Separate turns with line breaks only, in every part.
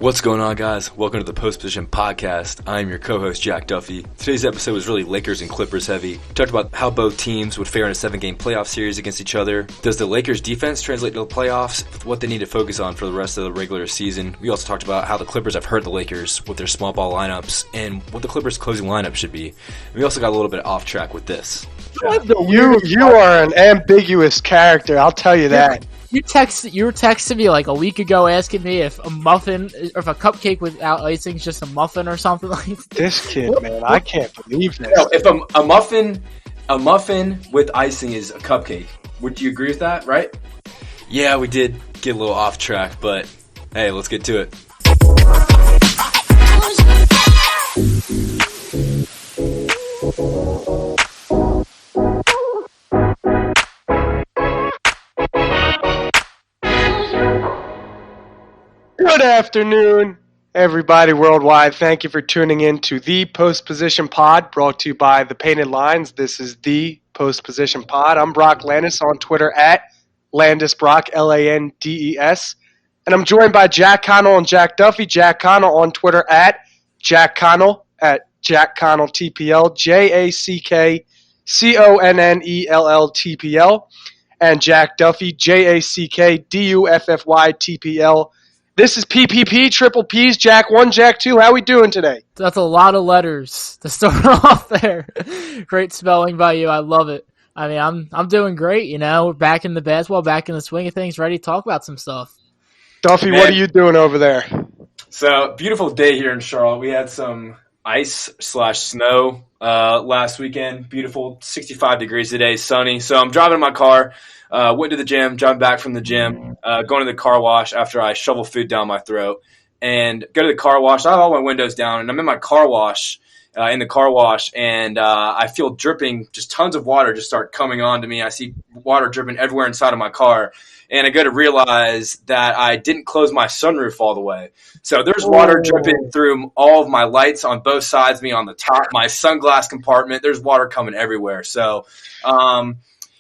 What's going on, guys? Welcome to the Post Position Podcast. I'm your co-host, Jack Duffy. Today's episode was really Lakers and Clippers heavy. We talked about how both teams would fare in a 7-game playoff series against each other. Does the Lakers' defense translate to the playoffs? What they need to focus on for the rest of the regular season. We also talked about how the Clippers have hurt the Lakers with their small ball lineups and what the Clippers' closing lineup should be. We also got a little bit off track with this.
You are an ambiguous character, I'll tell you that.
You were texting me like a week ago asking me if a muffin or if a cupcake without icing is just a muffin or something like that.
This kid, man, I can't believe this.
No, if a muffin with icing is a cupcake, would you agree with that, right? Yeah, we did get a little off track, but hey, let's get to it.
Good afternoon, everybody worldwide. Thank you for tuning in to the Post Position Pod, brought to you by The Painted Lines. This is the Post Position Pod. I'm Brock Landis on Twitter at LandisBrock, Landes. And I'm joined by Jack Connell and Jack Duffy. Jack Connell on Twitter at Jack Connell, at Jack Connell TPL, JackConnellTPL, and Jack Duffy, JackDuffyTPL. This is PPP, Triple P's, Jack 1, Jack 2. How we doing today?
That's a lot of letters to start off there. Great spelling by you. I love it. I mean, I'm doing great, you know. We're back in the basketball, back in the swing of things, ready to talk about some stuff.
Duffy, what are you doing over there?
So, beautiful day here in Charlotte. We had some ice/snow last weekend. Beautiful, 65 degrees today, sunny. So I'm driving in my car. Went to the gym, driving back from the gym, going to the car wash after I shovel food down my throat, and go to the car wash. I have all my windows down, and I'm in my car wash, and I feel dripping, just tons of water just start coming on to me. I see water dripping everywhere inside of my car, and I go to realize that I didn't close my sunroof all the way. So there's water dripping through all of my lights on both sides of me, on the top, my sunglass compartment. There's water coming everywhere. So,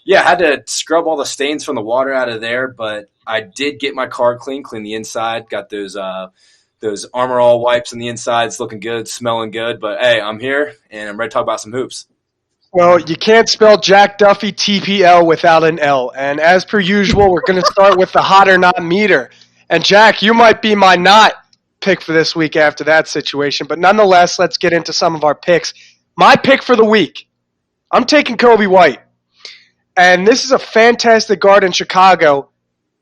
yeah, I had to scrub all the stains from the water out of there, but I did get my car clean the inside. Got those Armor All wipes on the inside. It's looking good, smelling good. But, hey, I'm here, and I'm ready to talk about some hoops.
Well, you can't spell Jack Duffy TPL without an L. And as per usual, we're going to start with the hot or not meter. And, Jack, you might be my not pick for this week after that situation. But nonetheless, let's get into some of our picks. My pick for the week, I'm taking Coby White. And this is a fantastic guard in Chicago,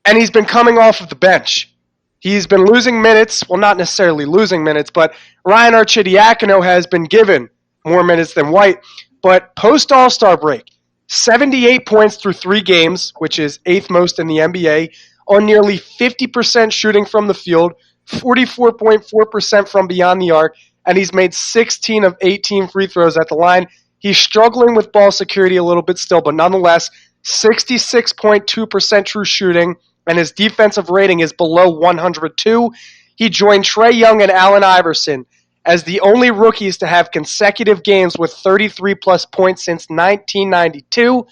and he's been coming off of the bench. He's been losing minutes. Well, not necessarily losing minutes, but Ryan Arcidiacono has been given more minutes than White. But post-All-Star break, 78 points through 3 games, which is 8th most in the NBA, on nearly 50% shooting from the field, 44.4% from beyond the arc, and he's made 16 of 18 free throws at the line. He's struggling with ball security a little bit still, but nonetheless, 66.2% true shooting, and his defensive rating is below 102. He joined Trae Young and Allen Iverson as the only rookies to have consecutive games with 33-plus points since 1992,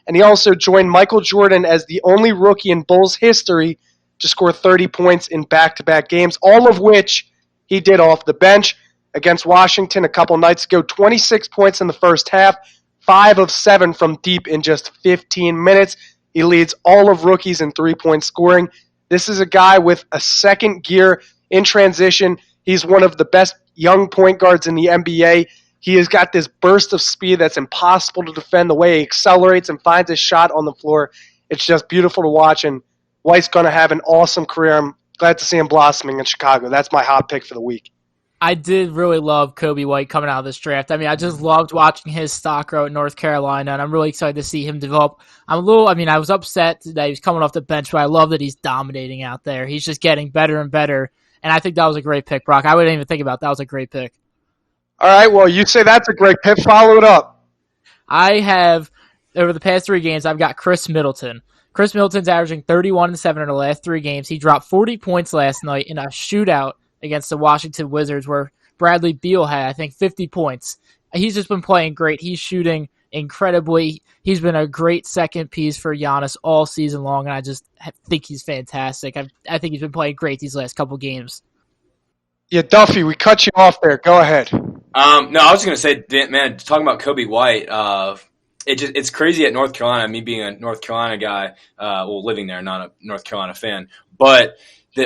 and he also joined Michael Jordan as the only rookie in Bulls history to score 30 points in back-to-back games, all of which he did off the bench. Against Washington a couple nights ago, 26 points in the first half, 5 of 7 from deep in just 15 minutes. He leads all of rookies in three-point scoring. This is a guy with a second gear in transition. He's one of the best young point guards in the NBA. He has got this burst of speed that's impossible to defend, the way he accelerates and finds his shot on the floor. It's just beautiful to watch, and White's going to have an awesome career. I'm glad to see him blossoming in Chicago. That's my hot pick for the week.
I did really love Coby White coming out of this draft. I mean, I just loved watching his stock grow at North Carolina, and I'm really excited to see him develop. I was upset that he was coming off the bench, but I love that he's dominating out there. He's just getting better and better, and I think that was a great pick, Brock. I wouldn't even think about that. That was a great pick.
All right, well, you say that's a great pick. Follow it up.
I have, over the past 3 games, I've got Chris Middleton. Chris Middleton's averaging 31 and 7 in the last 3 games. He dropped 40 points last night in a shootout against the Washington Wizards where Bradley Beal had, I think, 50 points. He's just been playing great. He's shooting incredibly. He's been a great second piece for Giannis all season long, and I just think he's fantastic. I think he's been playing great these last couple games.
Yeah, Duffy, we cut you off there. Go ahead.
No, I was going to say, man, talking about Kobe White, it's crazy at North Carolina. Me being a North Carolina guy, living there, not a North Carolina fan, but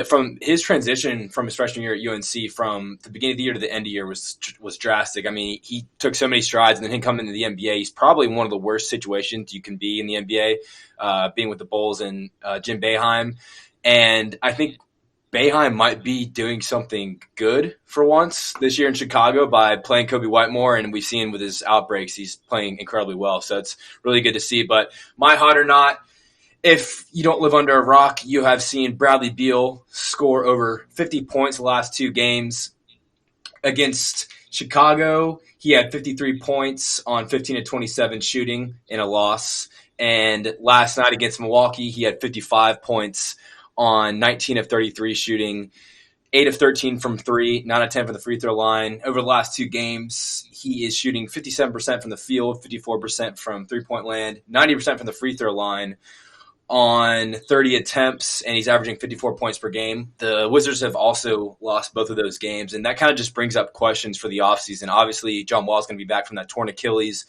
from his transition from his freshman year at UNC, from the beginning of the year to the end of the year was drastic. I mean, he took so many strides, and then him coming into the NBA, he's probably one of the worst situations you can be in the NBA, being with the Bulls and Jim Boeheim, and I think Boeheim might be doing something good for once this year in Chicago by playing Kobe White more, and we've seen with his outbreaks, he's playing incredibly well. So it's really good to see. But my hot or not, if you don't live under a rock, you have seen Bradley Beal score over 50 points the last two games against Chicago. He had 53 points on 15 to 27 shooting in a loss. And last night against Milwaukee, he had 55 points on 19 of 33 shooting, 8 of 13 from 3, 9 of 10 from the free throw line. Over the last two games, he is shooting 57% from the field, 54% from three-point land, 90% from the free throw line on 30 attempts, and he's averaging 54 points per game. The Wizards have also lost both of those games, and that kind of just brings up questions for the offseason. Obviously, John Wall is going to be back from that torn Achilles,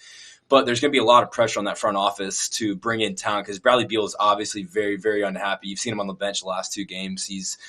but there's going to be a lot of pressure on that front office to bring in talent because Bradley Beal is obviously very, very unhappy. You've seen him on the bench the last two games. He's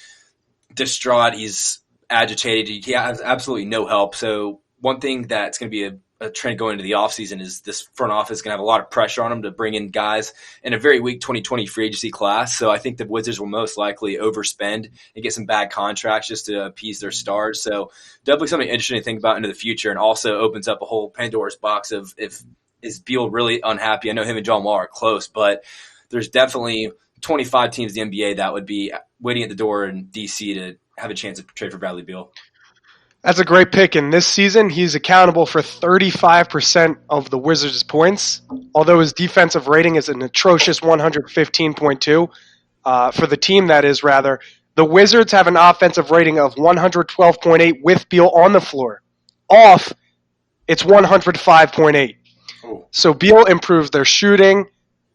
distraught. He's agitated. He has absolutely no help. So one thing that's going to be a trend going into the offseason is this front office is going to have a lot of pressure on them to bring in guys in a very weak 2020 free agency class. So I think the Wizards will most likely overspend and get some bad contracts just to appease their stars. So definitely something interesting to think about into the future, and also opens up a whole Pandora's box of if is Beal really unhappy? I know him and John Wall are close, but there's definitely 25 teams in the NBA that would be waiting at the door in DC to have a chance to trade for Bradley Beal.
That's a great pick. And this season, he's accountable for 35% of the Wizards' points, although his defensive rating is an atrocious 115.2. For the team, that is, rather. The Wizards have an offensive rating of 112.8 with Beal on the floor. Off, it's 105.8. So Beal improves their shooting.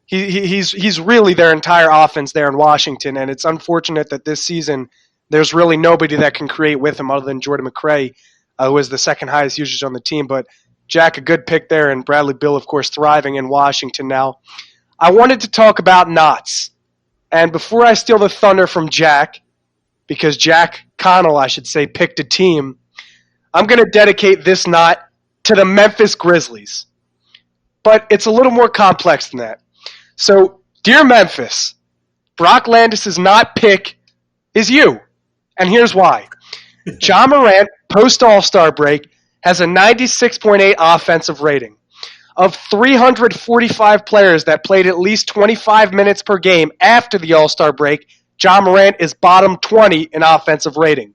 He's really their entire offense there in Washington, and it's unfortunate that this season there's really nobody that can create with him other than Jordan McRae, who is the second highest usage on the team. But Jack, a good pick there, and Bradley Beal, of course, thriving in Washington now. I wanted to talk about knots, and before I steal the thunder from Jack, because Jack Connell, I should say, picked a team, I'm going to dedicate this knot to the Memphis Grizzlies. But it's a little more complex than that. So, dear Memphis, Brock Landis' not pick is you. And here's why. Ja Morant, post-All-Star break, has a 96.8 offensive rating. Of 345 players that played at least 25 minutes per game after the All-Star break, Ja Morant is bottom 20 in offensive rating.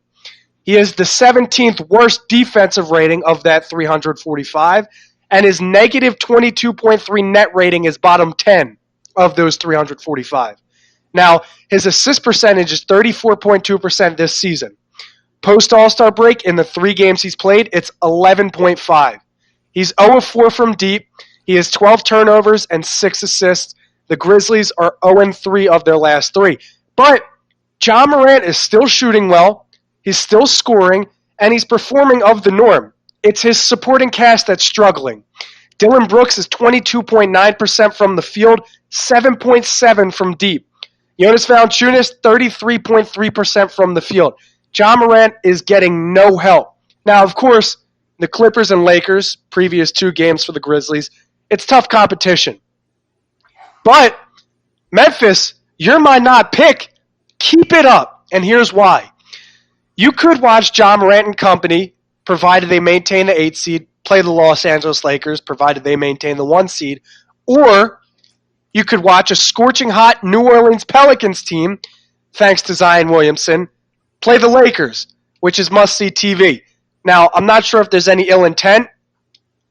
He is the 17th worst defensive rating of that 345, and his negative 22.3 net rating is bottom 10 of those 345. Now, his assist percentage is 34.2% this season. Post-All-Star break, in the 3 games he's played, it's 11.5. He's 0-4 from deep. He has 12 turnovers and 6 assists. The Grizzlies are 0-3 of their last 3. But Ja Morant is still shooting well. He's still scoring, and he's performing of the norm. It's his supporting cast that's struggling. Dylan Brooks is 22.9% from the field, 7.7 from deep. Jonas Valanciunas, 33.3% from the field. Ja Morant is getting no help. Now, of course, the Clippers and Lakers, previous 2 games for the Grizzlies, it's tough competition. But Memphis, you're my not pick. Keep it up, and here's why. You could watch Ja Morant and company, provided they maintain the 8 seed, play the Los Angeles Lakers, provided they maintain the 1 seed, or you could watch a scorching hot New Orleans Pelicans team, thanks to Zion Williamson, play the Lakers, which is must-see TV. Now, I'm not sure if there's any ill intent,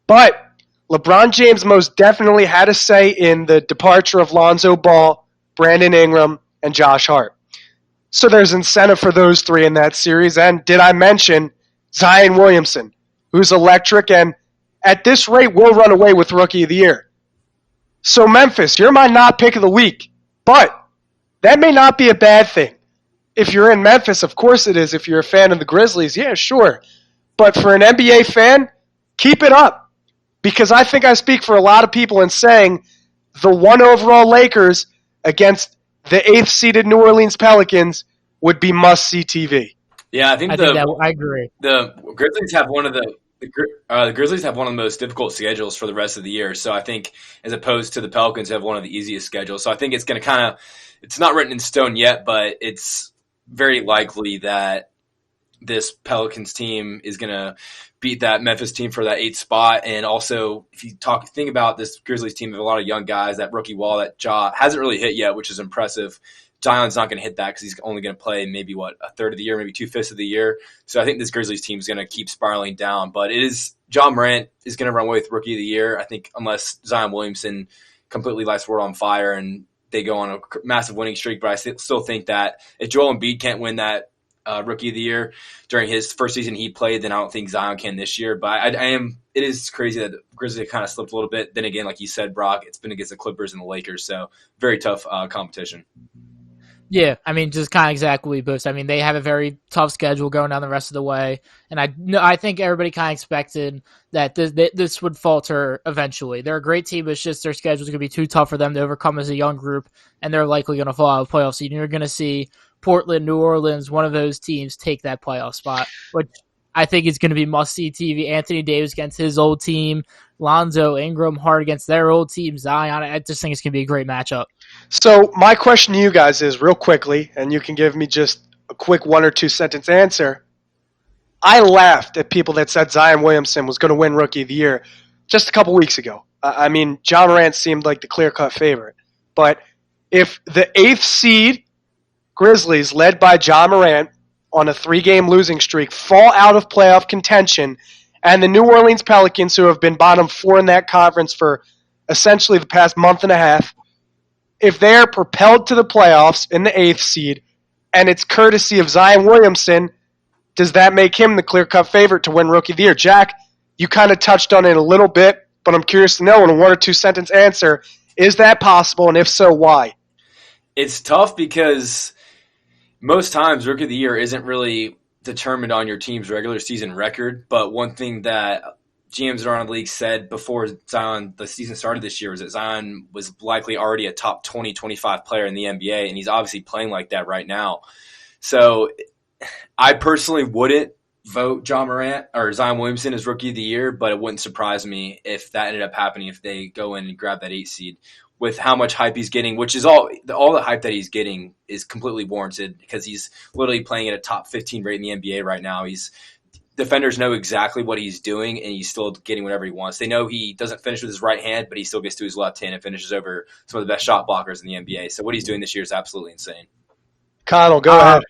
but LeBron James most definitely had a say in the departure of Lonzo Ball, Brandon Ingram, and Josh Hart. So there's incentive for those 3 in that series. And did I mention Zion Williamson, who's electric and at this rate will run away with Rookie of the Year. So Memphis, you're my not pick of the week. But that may not be a bad thing. if you're in Memphis, of course it is. If you're a fan of the Grizzlies, yeah, sure. But for an NBA fan, keep it up. Because I think I speak for a lot of people in saying the 1 overall Lakers against the 8th-seeded New Orleans Pelicans would be must-see TV.
Yeah, I think
I agree.
The Grizzlies have one of the Grizzlies have one of the most difficult schedules for the rest of the year. So I think, as opposed to the Pelicans, who have one of the easiest schedules. So I think it's going to it's not written in stone yet, but it's very likely that this Pelicans team is going to beat that Memphis team for that 8th spot. And also, if you think about this Grizzlies team, of a lot of young guys, that rookie wall that Ja hasn't really hit yet, which is impressive. Zion's not going to hit that because he's only going to play maybe, a third of the year, maybe 2/5 of the year. So I think this Grizzlies team is going to keep spiraling down. But Ja Morant is going to run away with Rookie of the Year, I think, unless Zion Williamson completely lights the world on fire and they go on a massive winning streak. But I still think that if Joel Embiid can't win that Rookie of the Year during his first season he played, then I don't think Zion can this year. But it is crazy that the Grizzlies kind of slipped a little bit. Then again, like you said, Brock, it's been against the Clippers and the Lakers, so very tough competition.
Yeah, I mean, just kind of exactly boost. I mean, they have a very tough schedule going down the rest of the way, and I think everybody kind of expected that this would falter eventually. They're a great team, but it's just their schedule is going to be too tough for them to overcome as a young group, and they're likely going to fall out of the playoffs. So you're going to see Portland, New Orleans, one of those teams take that playoff spot, which I think is going to be must-see TV. Anthony Davis against his old team, Lonzo, Ingram, Hart against their old team, Zion. I just think it's going to be a great matchup.
So my question to you guys is, real quickly, and you can give me just a quick 1 or 2 sentence answer. I laughed at people that said Zion Williamson was going to win Rookie of the Year just a couple weeks ago. I mean, Ja Morant seemed like the clear-cut favorite. But if the 8th seed Grizzlies, led by Ja Morant, on a 3-game losing streak, fall out of playoff contention, and the New Orleans Pelicans, who have been bottom 4 in that conference for essentially the past month and a half, if they're propelled to the playoffs in the 8th seed, and it's courtesy of Zion Williamson, does that make him the clear-cut favorite to win Rookie of the Year? Jack, you kind of touched on it a little bit, but I'm curious to know in a 1 or 2 sentence answer, is that possible, and if so, why?
It's tough because most times Rookie of the Year isn't really determined on your team's regular season record, but one thing that GMs around the league said before the season started this year was that Zion was likely already a top 20, 25 player in the NBA, and he's obviously playing like that right now. So I personally wouldn't vote Ja Morant or Zion Williamson as Rookie of the Year, but it wouldn't surprise me if that ended up happening if they go in and grab that 8 seed. With how much hype he's getting, which is all the hype that he's getting is completely warranted because he's literally playing at a top 15 rate in the NBA right now. Defenders know exactly what he's doing, and he's still getting whatever he wants. They know he doesn't finish with his right hand, but he still gets to his left hand and finishes over some of the best shot blockers in the NBA. So what he's doing this year is absolutely insane.
Connell, go ahead.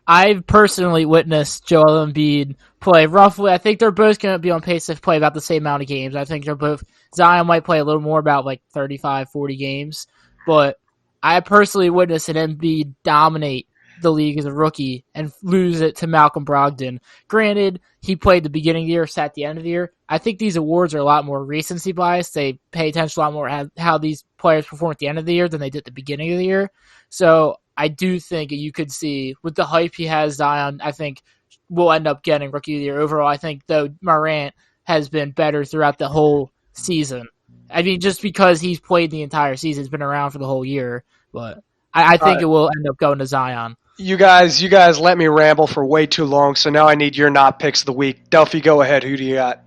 I've personally witnessed Joel Embiid play roughly. I think they're both going to be on pace to play about the same amount of games. I think they're both – Zion might play a little more, about like 35, 40 games. But I personally witnessed an Embiid dominate the league as a rookie and lose it to Malcolm Brogdon. Granted, he played the beginning of the year, sat the end of the year. I think these awards are a lot more recency biased. They pay attention a lot more at how these players perform at the end of the year than they did at the beginning of the year. So I do think you could see, with the hype he has, Zion, I think will end up getting Rookie of the Year. Overall, I think, though, Morant has been better throughout the whole season. I mean, just because he's played the entire season, he's been around for the whole year. But I think it will end up going to Zion.
You guys let me ramble for way too long, so now I need your not picks of the week. Duffy, go ahead. Who do you got?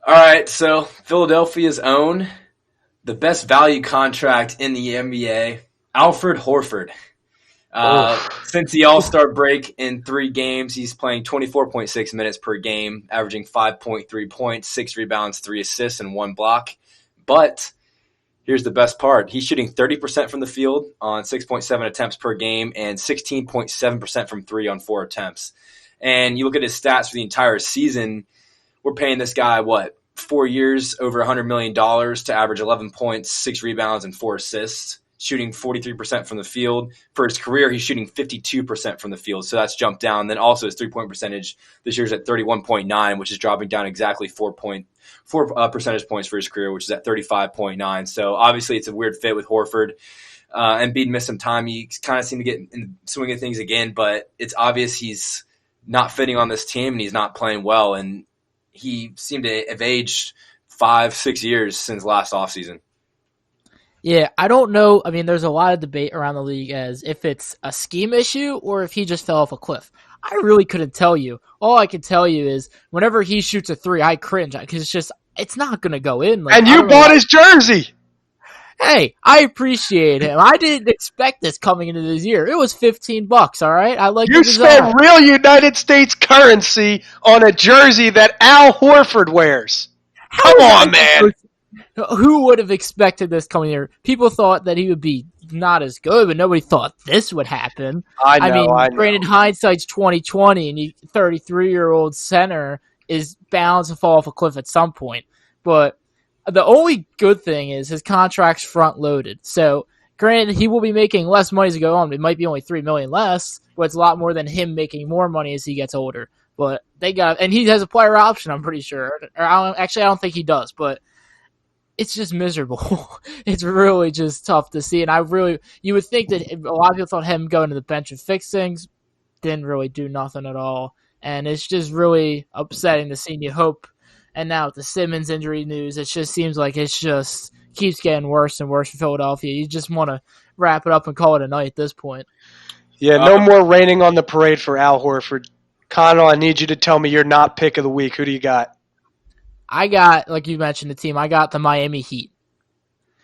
All right, so Philadelphia's own, the best value contract in the NBA, Alfred Horford. Since the All-Star break in 3 games, he's playing 24.6 minutes per game, averaging 5.3 points, 6 rebounds, 3 assists, and 1 block. But here's the best part. He's shooting 30% from the field on 6.7 attempts per game and 16.7% from 3 on 4 attempts. And you look at his stats for the entire season, we're paying this guy, 4 years, over $100 million to average 11 points, 6 rebounds, and 4 assists, shooting 43% from the field. For his career, he's shooting 52% from the field, so that's jumped down. Then also his three-point percentage this year's at 31.9, which is dropping down exactly 4 percentage points for his career, which is at 35.9. So obviously it's a weird fit with Horford. Embiid missed some time. He kind of seemed to get in the swing of things again, but it's obvious he's not fitting on this team and he's not playing well. And he seemed to have aged 5-6 years since last offseason.
Yeah, I don't know. I mean, there's a lot of debate around the league as if it's a scheme issue or if he just fell off a cliff. I really couldn't tell you. All I can tell you is whenever he shoots a three, I cringe because it's not going to go in. Like,
and you bought his jersey.
Hey, I appreciate him. I didn't expect this coming into this year. It was $15, all right? I like.
You spent real United States currency on a jersey that Al Horford wears. Come on, man.
Who would have expected this coming here? People thought that he would be not as good, but nobody thought this would happen. I know. Granted, hindsight's 20/20, and 33-year-old center is bound to fall off a cliff at some point. But the only good thing is his contract's front-loaded. So, granted, he will be making less money as he goes on. It might be only $3 million less, but it's a lot more than him making more money as he gets older. But and he has a player option, I'm pretty sure. I don't think he does, but it's just miserable. It's really just tough to see. And you would think that a lot of people thought him going to the bench and fix things didn't really do nothing at all. And it's just really upsetting to see. You hope. And now with the Simmons injury news, it just seems like it just keeps getting worse and worse for Philadelphia. You just want to wrap it up and call it a night at this point.
Yeah, no more raining on the parade for Al Horford. Connell, I need you to tell me you're not pick of the week. Who do you got?
I got, like you mentioned, the team. I got the Miami Heat.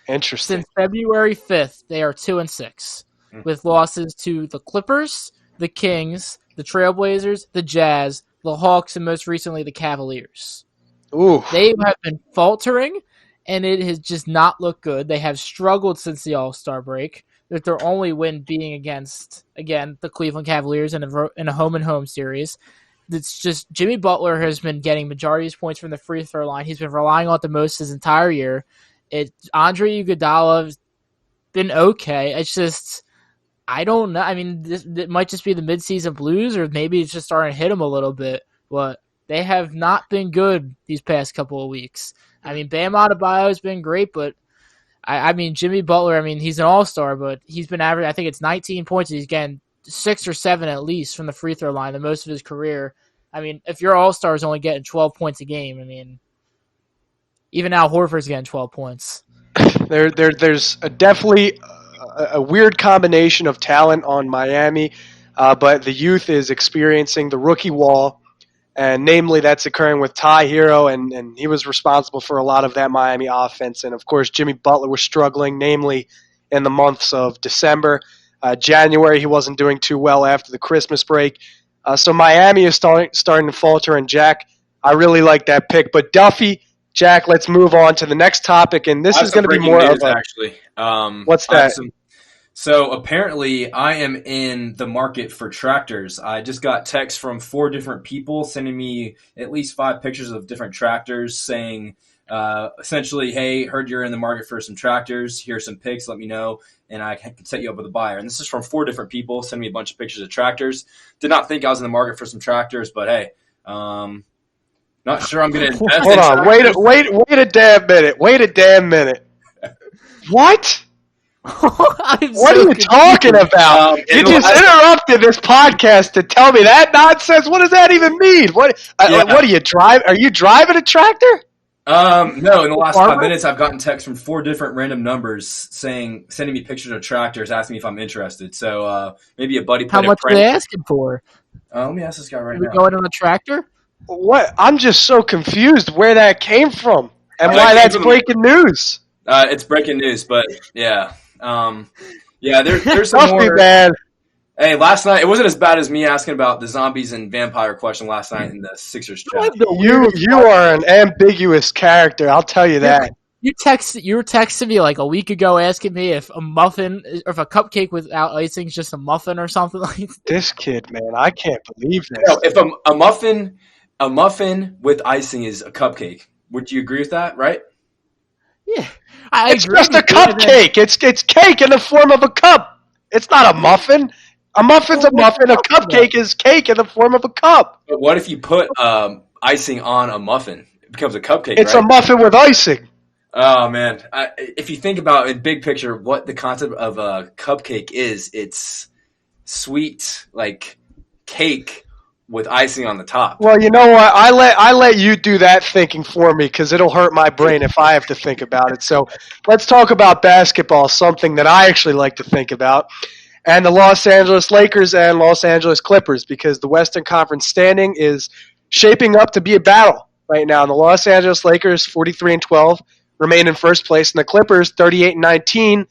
Interesting.
Since February 5th, they are 2-6 with losses to the Clippers, the Kings, the Trailblazers, the Jazz, the Hawks, and most recently the Cavaliers.
Ooh.
They have been faltering, and it has just not looked good. They have struggled since the All-Star break, with their only win being against, again, the Cleveland Cavaliers in a home-and-home series. It's just Jimmy Butler has been getting majority of his points from the free throw line. He's been relying on it the most his entire year. Andre Iguodala's been okay. It's just, I don't know. I mean, it might just be the midseason blues, or maybe it's just starting to hit him a little bit. But they have not been good these past couple of weeks. I mean, Bam Adebayo has been great, but I mean, Jimmy Butler, I mean, he's an all-star, but he's been averaging, I think it's 19 points. He's getting 6 or 7 at least from the free throw line, the most of his career. I mean, if your all-star is only getting 12 points a game, I mean, even Al Horford's getting 12 points.
There's definitely a weird combination of talent on Miami, but the youth is experiencing the rookie wall, and namely that's occurring with Ty Hero, and he was responsible for a lot of that Miami offense. And, of course, Jimmy Butler was struggling, namely in the months of December. January, he wasn't doing too well after the Christmas break. So Miami is starting to falter, and Jack, I really like that pick. But Duffy, Jack, let's move on to the next topic, and this is going to be more
news,
of a...
actually.
What's that?
So apparently I am in the market for tractors. I just got texts from 4 different people sending me at least 5 pictures of different tractors saying essentially, hey, heard you're in the market for some tractors. Here's some pics. Let me know, and I can set you up with a buyer. And this is from 4 different people sending me a bunch of pictures of tractors. Did not think I was in the market for some tractors, but hey, not sure I'm going to invest.
Hold on. Wait a damn minute. Wait a damn minute. What? What are you talking about? You just interrupted this podcast to tell me that nonsense. What does that even mean? What do you drive? Are you driving a tractor?
No, in the last 5 minutes, I've gotten texts from 4 different random numbers sending me pictures of tractors, asking me if I'm interested. So maybe a buddy.
How much are they asking for?
Let me ask this guy right now.
Are we going on a tractor?
What? I'm just so confused where that came from and why that's breaking news.
It's breaking news, but yeah, there's some
Must
more.
Be bad.
Hey, last night it wasn't as bad as me asking about the zombies and vampire question last night in the Sixers chat.
You are an ambiguous character, I'll tell you that.
You were texting me like a week ago asking me if a muffin or if a cupcake without icing is just a muffin or something like that.
This kid, man, I can't believe this.
No, if a muffin with icing is a cupcake, would you agree with that? Right?
Yeah,
it's just a cupcake. It's cake in the form of a cup. It's not a muffin. A muffin's a muffin. A cupcake is cake in the form of a cup.
But what if you put icing on a muffin? It becomes a cupcake.
It's
right?
a muffin with icing.
Oh man, if you think about in big picture what the concept of a cupcake is, it's sweet like cake with icing on the top.
Well, you know what? I let you do that thinking for me because it'll hurt my brain if I have to think about it. So let's talk about basketball, something that I actually like to think about, and the Los Angeles Lakers and Los Angeles Clippers, because the Western Conference standing is shaping up to be a battle right now. And the Los Angeles Lakers, 43-12, remain in first place, and the Clippers, 38-19,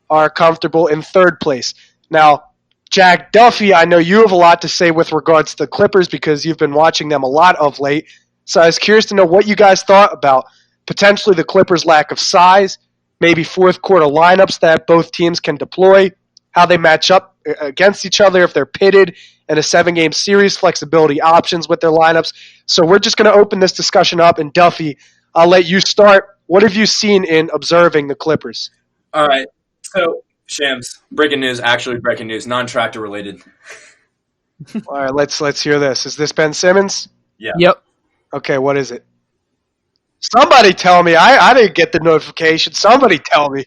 are comfortable in third place. Now, Jack Duffy, I know you have a lot to say with regards to the Clippers because you've been watching them a lot of late. So I was curious to know what you guys thought about potentially the Clippers' lack of size, maybe fourth quarter lineups that both teams can deploy, how they match up against each other if they're pitted in a 7-game series, flexibility options with their lineups. So we're just going to open this discussion up. And Duffy, I'll let you start. What have you seen in observing the Clippers?
All right, so Shams, breaking news, actually breaking news, non-tractor related.
All right, let's hear this. Is this Ben Simmons?
Yeah.
Yep.
Okay, what is it? Somebody tell me. I didn't get the notification. Somebody tell me.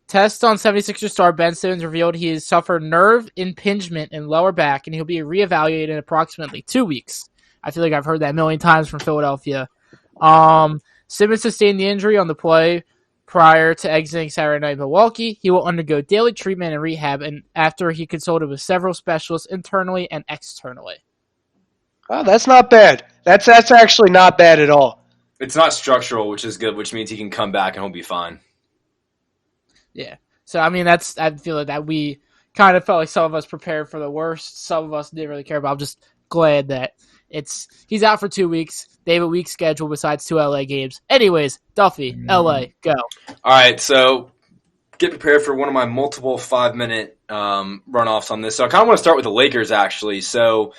Test on 76ers star Ben Simmons revealed he has suffered nerve impingement in lower back, and he'll be reevaluated in approximately 2 weeks. I feel like I've heard that a million times from Philadelphia. Simmons sustained the injury on the play prior to exiting Saturday night in Milwaukee. He will undergo daily treatment and rehab, and after he consulted with several specialists internally and externally.
Oh, that's not bad. That's actually not bad at all.
It's not structural, which is good, which means he can come back and he'll be fine.
Yeah. So, I mean, I feel like that we kind of felt like some of us prepared for the worst. Some of us didn't really care, but I'm just glad that he's out for 2 weeks. They have a week schedule besides 2 LA games. Anyways, Duffy, LA, go.
All right, so get prepared for one of my multiple 5-minute runoffs on this. So I kind of want to start with the Lakers, actually. So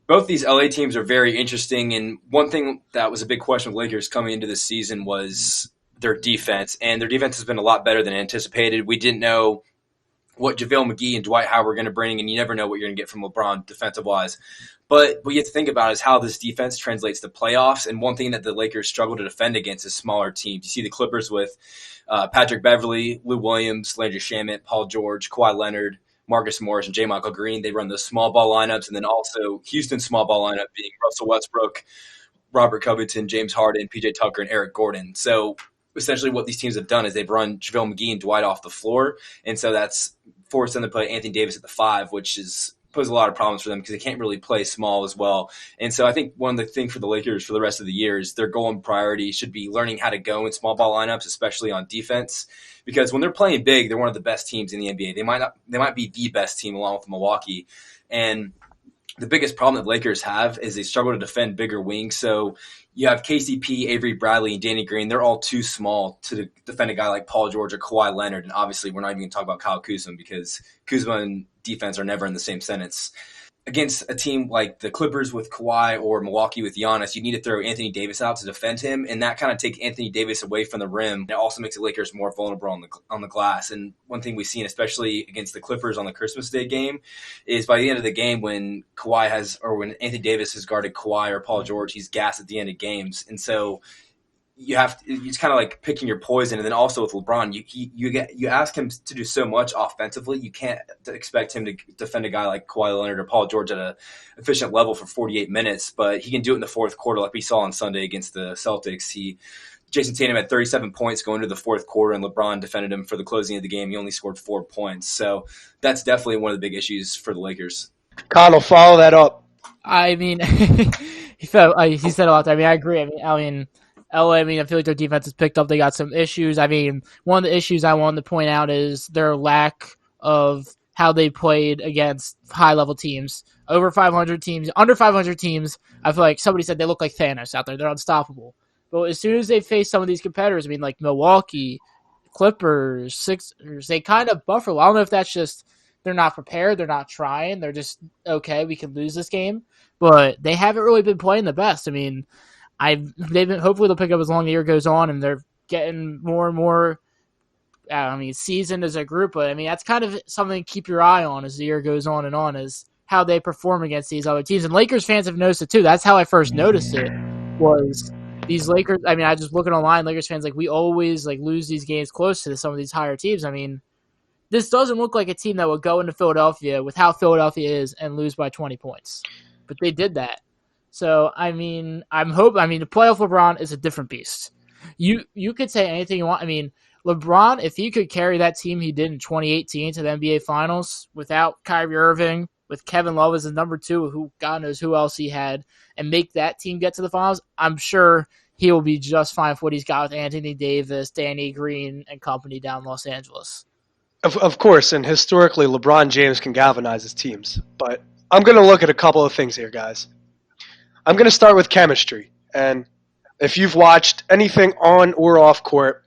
both these LA teams are very interesting, and one thing that was a big question with Lakers coming into this season was their defense, and their defense has been a lot better than anticipated. We didn't know what JaVale McGee and Dwight Howard were going to bring, and you never know what you're going to get from LeBron defensive-wise. But what you have to think about is how this defense translates to playoffs, and one thing that the Lakers struggle to defend against is smaller teams. You see the Clippers with Patrick Beverley, Lou Williams, Landry Shamet, Paul George, Kawhi Leonard, Marcus Morris, and J. Michael Green. They run those small ball lineups, and then also Houston's small ball lineup being Russell Westbrook, Robert Covington, James Harden, PJ Tucker, and Eric Gordon. So essentially what these teams have done is they've run JaVale McGee and Dwight off the floor, and so that's forced them to play Anthony Davis at the 5, which is poses a lot of problems for them because they can't really play small as well. And so I think one of the things for the Lakers for the rest of the year is their goal and priority should be learning how to go in small ball lineups, especially on defense, because when they're playing big, they're one of the best teams in the NBA. They might be the best team along with Milwaukee. And the biggest problem that Lakers have is they struggle to defend bigger wings. So you have KCP, Avery Bradley, and Danny Green. They're all too small to defend a guy like Paul George or Kawhi Leonard. And obviously, we're not even going to talk about Kyle Kuzma because Kuzma and defense are never in the same sentence. Against a team like the Clippers with Kawhi or Milwaukee with Giannis, you need to throw Anthony Davis out to defend him, and that kind of takes Anthony Davis away from the rim. It also makes the Lakers more vulnerable on the glass. And one thing we've seen, especially against the Clippers on the Christmas Day game, is by the end of the game when when Anthony Davis has guarded Kawhi or Paul George, he's gassed at the end of games. And so it's kind of like picking your poison. And then also with LeBron, you ask him to do so much offensively. You can't expect him to defend a guy like Kawhi Leonard or Paul George at an efficient level for 48 minutes, but he can do it in the fourth quarter like we saw on Sunday against the Celtics. Jason Tatum had 37 points going into the fourth quarter, and LeBron defended him for the closing of the game. He only scored 4 points. So that's definitely one of the big issues for the Lakers.
Connell, follow that up.
I mean, he said a lot there. I mean, I agree. I mean, LA, I feel like their defense has picked up. They got some issues. I mean, one of the issues I wanted to point out is their lack of how they played against high-level teams. Over 500 teams, under 500 teams, I feel like somebody said they look like Thanos out there. They're unstoppable. But as soon as they face some of these competitors, like Milwaukee, Clippers, Sixers, they kind of buffer. I don't know if that's just they're not prepared, they're not trying, they're just, okay, we can lose this game. But they haven't really been playing the best. I mean, hopefully they'll pick up as long as the year goes on, and they're getting more and more, seasoned as a group. But that's kind of something to keep your eye on as the year goes on, is how they perform against these other teams. And Lakers fans have noticed it too. That's how I first noticed it, was these Lakers, I mean, I just looking online, Lakers fans, like, we always like lose these games close to some of these higher teams. I mean, this doesn't look like a team that would go into Philadelphia with how Philadelphia is and lose by 20 points. But they did that. So, I mean, the playoff LeBron is a different beast. You could say anything you want. I mean, LeBron, if he could carry that team he did in 2018 to the NBA Finals without Kyrie Irving, with Kevin Love as the number 2, who God knows who else he had, and make that team get to the finals, I'm sure he will be just fine with what he's got with Anthony Davis, Danny Green, and company down in Los Angeles.
Of course, and historically, LeBron James can galvanize his teams. But I'm going to look at a couple of things here, guys. I'm going to start with chemistry. And if you've watched anything on or off court,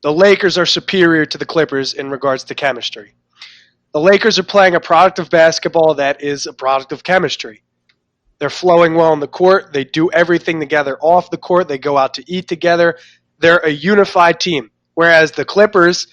the Lakers are superior to the Clippers in regards to chemistry. The Lakers are playing a product of basketball that is a product of chemistry. They're flowing well on the court. They do everything together off the court. They go out to eat together. They're a unified team. Whereas the Clippers,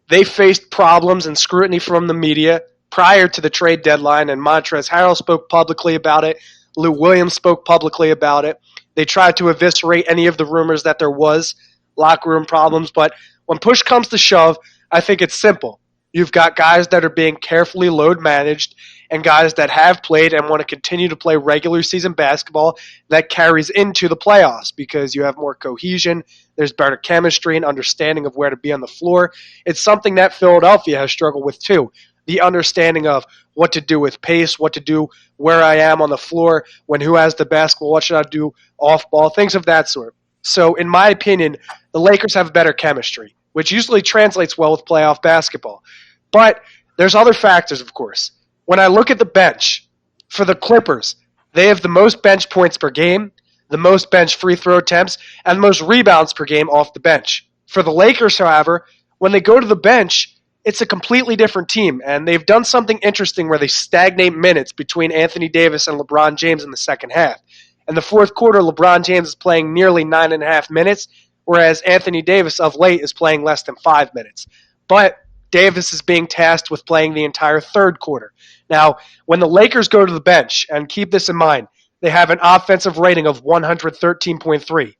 they faced problems and scrutiny from the media prior to the trade deadline, and Montrezl Harrell spoke publicly about it. Lou Williams spoke publicly about it. They tried to eviscerate any of the rumors that there was locker room problems, but when push comes to shove, I think it's simple. You've got guys that are being carefully load managed and guys that have played and want to continue to play regular season basketball that carries into the playoffs because you have more cohesion, there's better chemistry and understanding of where to be on the floor. It's something that Philadelphia has struggled with too. The understanding of what to do with pace, what to do where I am on the floor, when who has the basketball, what should I do off ball, things of that sort. So in my opinion, the Lakers have better chemistry, which usually translates well with playoff basketball. But there's other factors, of course. When I look at the bench, for the Clippers, they have the most bench points per game, the most bench free throw attempts, and the most rebounds per game off the bench. For the Lakers, however, when they go to the bench, it's a completely different team, and they've done something interesting where they stagnate minutes between Anthony Davis and LeBron James in the second half. In the fourth quarter, LeBron James is playing nearly 9.5 minutes, whereas Anthony Davis of late is playing less than 5 minutes. But Davis is being tasked with playing the entire third quarter. Now, when the Lakers go to the bench, and keep this in mind, they have an offensive rating of 113.3.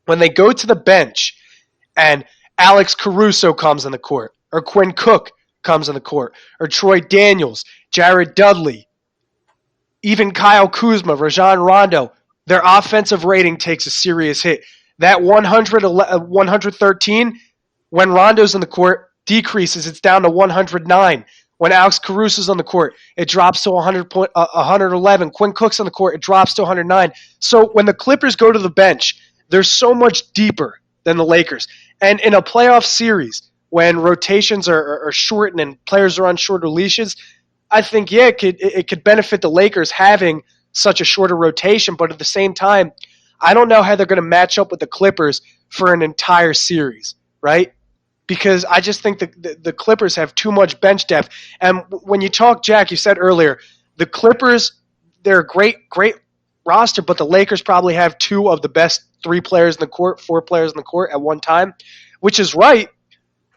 When they go to the bench and Alex Caruso comes on the court, or Quinn Cook comes on the court, or Troy Daniels, Jared Dudley, even Kyle Kuzma, Rajon Rondo, their offensive rating takes a serious hit. That 113, when Rondo's on the court, decreases. It's down to 109. When Alex Caruso's on the court, it drops to 111. Quinn Cook's on the court, it drops to 109. So when the Clippers go to the bench, they're so much deeper than the Lakers. And in a playoff series, when rotations are shortened and players are on shorter leashes, I think, yeah, it could benefit the Lakers having such a shorter rotation, but at the same time, I don't know how they're going to match up with the Clippers for an entire series, right? Because I just think the Clippers have too much bench depth. And when you talk, Jack, you said earlier, the Clippers, they're a great roster, but the Lakers probably have 2 of the best 3 players in the court, 4 players in the court at one time, which is right.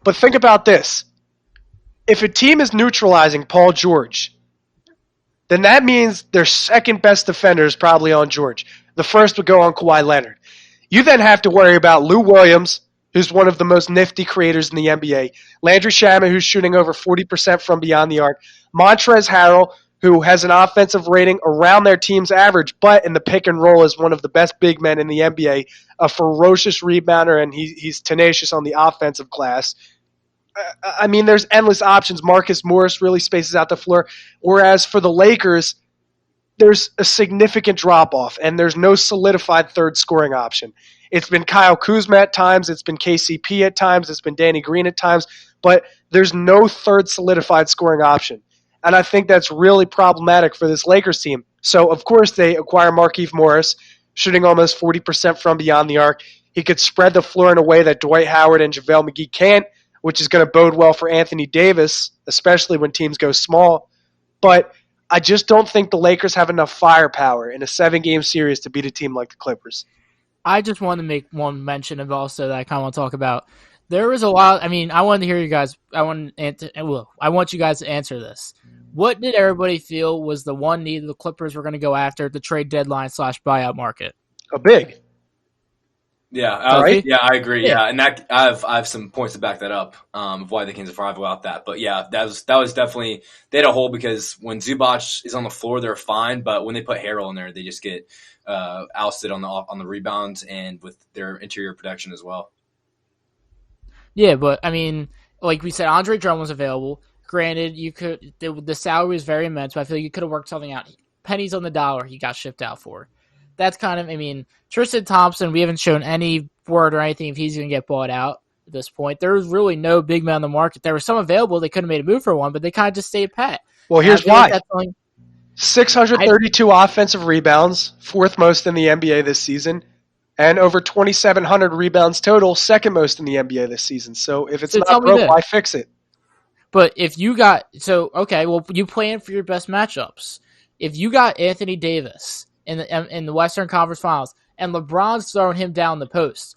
But think about this. If a team is neutralizing Paul George, then that means their second best defender is probably on George. The first would go on Kawhi Leonard. You then have to worry about Lou Williams, who's one of the most nifty creators in the NBA, Landry Shamet, who's shooting over 40% from beyond the arc, Montrezl Harrell, who has an offensive rating around their team's average, but in the pick and roll is one of the best big men in the NBA, a ferocious rebounder, and he's tenacious on the offensive glass. I mean, there's endless options. Marcus Morris really spaces out the floor, whereas for the Lakers, there's a significant drop-off, and there's no solidified third scoring option. It's been Kyle Kuzma at times, it's been KCP at times, it's been Danny Green at times, but there's no third solidified scoring option. And I think that's really problematic for this Lakers team. So, of course, they acquire Markieff Morris, shooting almost 40% from beyond the arc. He could spread the floor in a way that Dwight Howard and JaVale McGee can't, which is going to bode well for Anthony Davis, especially when teams go small. But I just don't think the Lakers have enough firepower in a 7-game series to beat a team like the Clippers.
I just want to make one mention of also that I kind of want to talk about. There was a lot. I mean, I wanted to hear you guys. I want you guys to answer this. What did everybody feel was the one need the Clippers were going to go after at the trade deadline / buyout market?
A big. right?
Yeah, I agree.
Yeah.
Yeah, and that I have some points to back that up of why the Kings are 5 without that. But yeah, that was definitely they had a hole because when Zubac is on the floor, they're fine, but when they put Harrell in there, they just get ousted on the rebounds and with their interior protection as well.
Yeah, but I mean, like we said, Andre Drummond was available. Granted, the salary was very immense, but I feel like you could have worked something out. Pennies on the dollar, he got shipped out for. That's kind of, I mean, Tristan Thompson. We haven't shown any word or anything if he's going to get bought out at this point. There was really no big man on the market. There was some available. They could have made a move for one, but they kind of just stayed pat.
Well,
And I
here's
feel like
why.
that's something-
632 offensive rebounds, fourth most in the NBA this season, and over 2,700 rebounds total, second most in the NBA this season. So if it's
So tell
not
me
broke,
this.
why fix it?
But if you got you plan for your best matchups. If you got Anthony Davis in the Western Conference Finals and LeBron's throwing him down the post,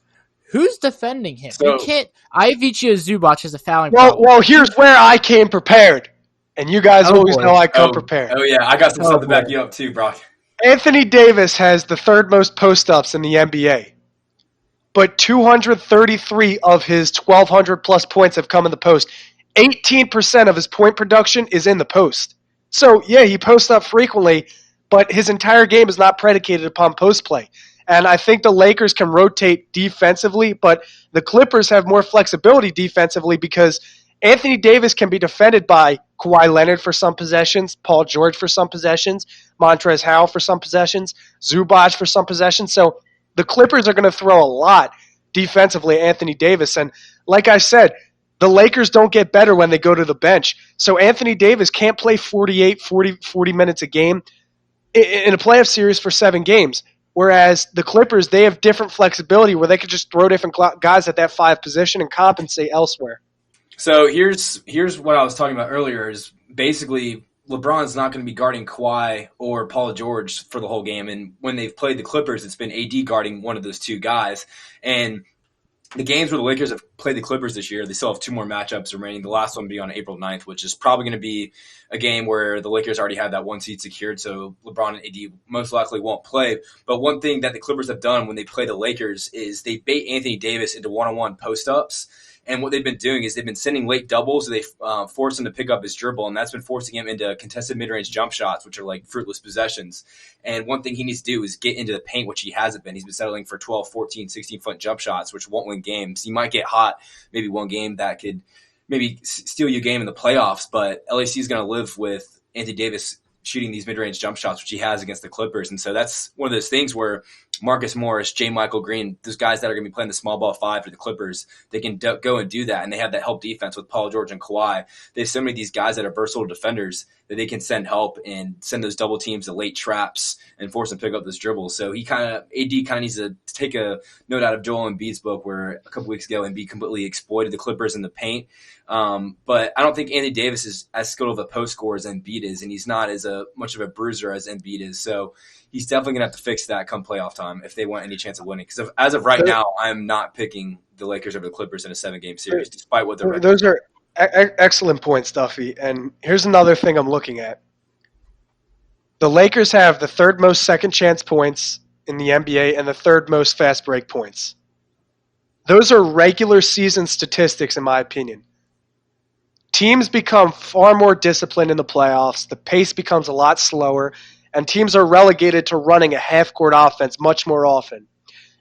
who's defending him?
So-
You can't. Ivica Zubac has a fouling
Well,
problem.
well, here's where I came prepared, and you guys
Oh,
always
boy.
know I come prepared.
Oh yeah, I got some
Oh,
stuff to back
boy.
you up too, Brock.
Anthony Davis has the third most post-ups in the NBA, but 233 of his 1,200 plus points have come in the post. 18% of his point production is in the post. So, yeah, he posts up frequently, but his entire game is not predicated upon post play. And I think the Lakers can rotate defensively, but the Clippers have more flexibility defensively because Anthony Davis can be defended by Kawhi Leonard for some possessions, Paul George for some possessions, Montrezl Harrell for some possessions, Zubac for some possessions. So the Clippers are going to throw a lot defensively at Anthony Davis. And like I said, the Lakers don't get better when they go to the bench. So Anthony Davis can't play 40 minutes a game in a playoff series for 7 games. Whereas the Clippers, they have different flexibility where they could just throw different guys at that 5 position and compensate elsewhere.
So here's what I was talking about earlier is basically LeBron's not going to be guarding Kawhi or Paul George for the whole game. And when they've played the Clippers, it's been AD guarding one of those two guys. And the games where the Lakers have played the Clippers this year, they still have 2 more matchups remaining. The last one will be on April 9th, which is probably going to be a game where the Lakers already have that 1 seed secured, so LeBron and AD most likely won't play. But one thing that the Clippers have done when they play the Lakers is they bait Anthony Davis into one-on-one post-ups. And what they've been doing is they've been sending late doubles. So they force him to pick up his dribble, and that's been forcing him into contested mid-range jump shots, which are like fruitless possessions. And one thing he needs to do is get into the paint, which he hasn't been. He's been settling for 12, 14, 16-foot jump shots, which won't win games. He might get hot, maybe one game that could maybe steal you a game in the playoffs, but LAC is going to live with Anthony Davis shooting these mid-range jump shots, which he has against the Clippers. And so that's one of those things where Marcus Morris, J. Michael Green, those guys that are going to be playing the small ball 5 for the Clippers, they can go and do that. And they have that help defense with Paul George and Kawhi. They have so many of these guys that are versatile defenders that they can send help and send those double teams to late traps and force them to pick up those dribbles. So AD kind of needs to take a note out of Joel Embiid's book where a couple weeks ago Embiid completely exploited the Clippers in the paint. But I don't think Anthony Davis is as skilled of a post scorer as Embiid is, and he's not as much of a bruiser as Embiid is. So he's definitely going to have to fix that come playoff time if they want any chance of winning. Because as of right now, I'm not picking the Lakers over the Clippers in a 7-game series, despite what they're.
Those are excellent points, Duffy. And here's another thing I'm looking at. The Lakers have the 3rd most second chance points in the NBA and the 3rd most fast break points. Those are regular season statistics, in my opinion. Teams become far more disciplined in the playoffs. The pace becomes a lot slower, and teams are relegated to running a half-court offense much more often.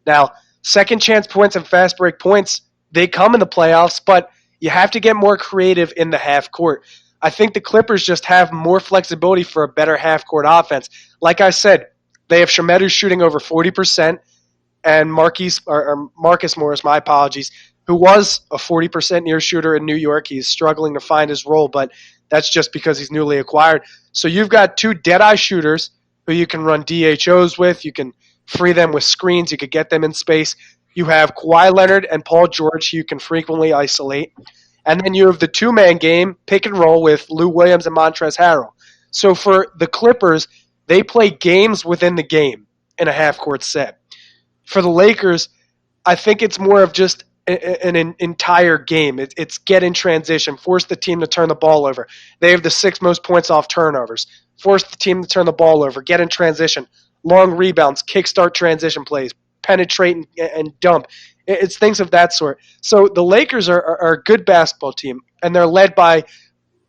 Now, second chance points and fast break points, they come in the playoffs, but you have to get more creative in the half court. I think the Clippers just have more flexibility for a better half-court offense. Like I said, they have Shemedu shooting over 40%, and Marcus Morris, my apologies, who was a 40% near shooter in New York. He's struggling to find his role, but that's just because he's newly acquired. So you've got 2 dead-eye shooters who you can run DHOs with. You can free them with screens. You could get them in space. You have Kawhi Leonard and Paul George who you can frequently isolate. And then you have the 2-man game, pick and roll with Lou Williams and Montrezl Harrell. So for the Clippers, they play games within the game in a half-court set. For the Lakers, I think it's more of just an entire game. It's get in transition, force the team to turn the ball over. They have the 6th most points off turnovers. Force the team to turn the ball over, get in transition, long rebounds, kickstart transition plays, penetrate and dump. It's things of that sort. So the Lakers are a good basketball team, and they're led by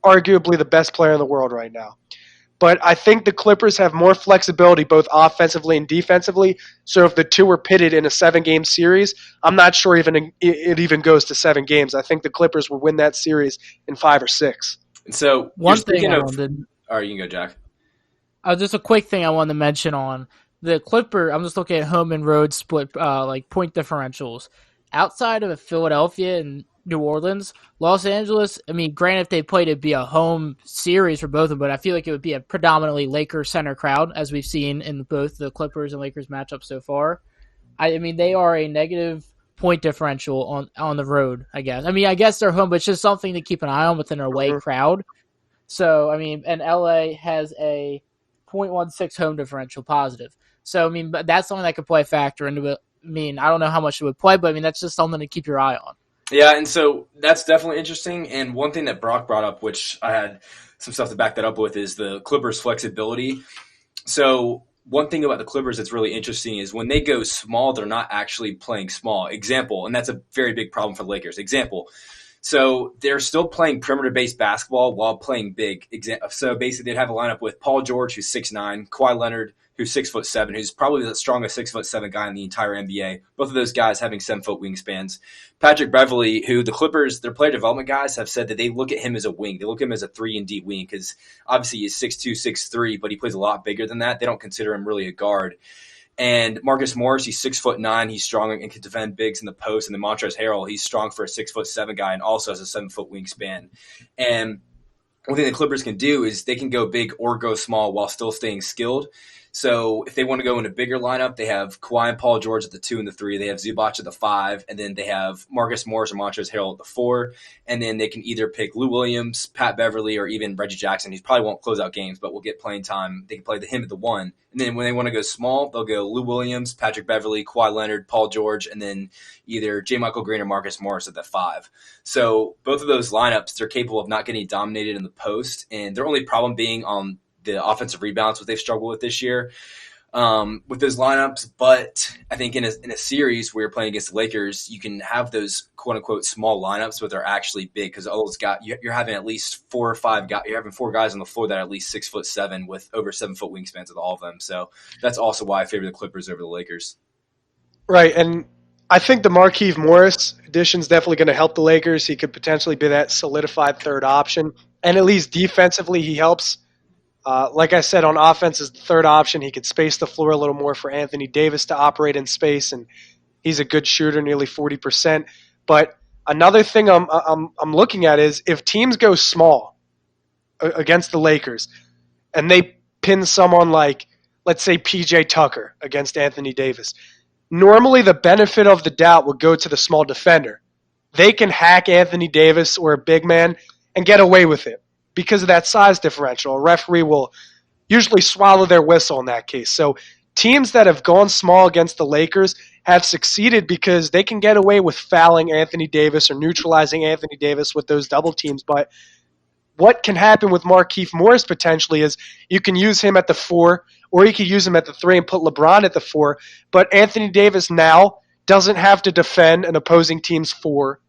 arguably the best player in the world right now. But I think the Clippers have more flexibility both offensively and defensively. So if the two were pitted in a 7-game series, I'm not sure it even goes to 7 games. I think the Clippers will win that series in 5 or 6.
And so
One thing
all right, you can go, Jack.
Just a quick thing I wanted to mention on the Clipper. I'm just looking at home and road split, like point differentials. Outside of Philadelphia and New Orleans, Los Angeles, I mean, granted, if they played, it'd be a home series for both of them, but I feel like it would be a predominantly Lakers center crowd, as we've seen in both the Clippers and Lakers matchups so far. I mean, they are a negative point differential on the road, I guess. I mean, I guess they're home, but it's just something to keep an eye on with an away crowd. So, I mean, and LA has a 0.16 home differential positive. So, I mean, that's something that could play a factor into it. I mean, I don't know how much it would play, but I mean, that's just something to keep your eye on.
Yeah, and so that's definitely interesting. And one thing that Brock brought up, which I had some stuff to back that up with, is the Clippers' flexibility. So one thing about the Clippers that's really interesting is when they go small, they're not actually playing small. Example, and that's a very big problem for the Lakers. Example, so they're still playing perimeter-based basketball while playing big. So basically, they'd have a lineup with Paul George, who's 6'9", Kawhi Leonard, who's 6'7", who's probably the strongest 6'7" guy in the entire NBA. Both of those guys having 7-foot wingspans. Patrick Beverley, who the Clippers, their player development guys have said that they look at him as a wing. They look at him as a 3-and-D wing because obviously he's 6'2", 6'3", but he plays a lot bigger than that. They don't consider him really a guard. And Marcus Morris, he's 6'9". He's strong and can defend bigs in the post. And then Montrezl Harrell, he's strong for a 6'7" guy and also has a 7-foot wingspan. And one thing the Clippers can do is they can go big or go small while still staying skilled. So if they want to go in a bigger lineup, they have Kawhi and Paul George at the 2 and the 3. They have Zubac at the 5, and then they have Marcus Morris or Montrezl Harrell at the 4. And then they can either pick Lou Williams, Pat Beverly, or even Reggie Jackson. He probably won't close out games, but will get playing time. They can play him at the 1. And then when they want to go small, they'll go Lou Williams, Patrick Beverly, Kawhi Leonard, Paul George, and then either J. Michael Green or Marcus Morris at the 5. So both of those lineups, they're capable of not getting dominated in the post, and their only problem being on the offensive rebounds, what they've struggled with this year with those lineups. But I think in a series where you're playing against the Lakers, you can have those quote-unquote small lineups, but they're actually big because all those guys, you're having at least 4 or 5 guys. You're having 4 guys on the floor that are at least 6'7" with over 7-foot wingspans with all of them. So that's also why I favor the Clippers over the Lakers.
Right, and I think the Markieff Morris addition is definitely going to help the Lakers. He could potentially be that solidified third option, and at least defensively he helps. Like I said, on offense as the third option, he could space the floor a little more for Anthony Davis to operate in space, and he's a good shooter, nearly 40%. But another thing I'm looking at is if teams go small against the Lakers, and they pin someone like, let's say, PJ Tucker against Anthony Davis, normally the benefit of the doubt would go to the small defender. They can hack Anthony Davis or a big man and get away with it because of that size differential. A referee will usually swallow their whistle in that case. So teams that have gone small against the Lakers have succeeded because they can get away with fouling Anthony Davis or neutralizing Anthony Davis with those double teams. But what can happen with Markieff Morris potentially is you can use him at the 4, or you could use him at the 3 and put LeBron at the 4. But Anthony Davis now doesn't have to defend an opposing team's 4,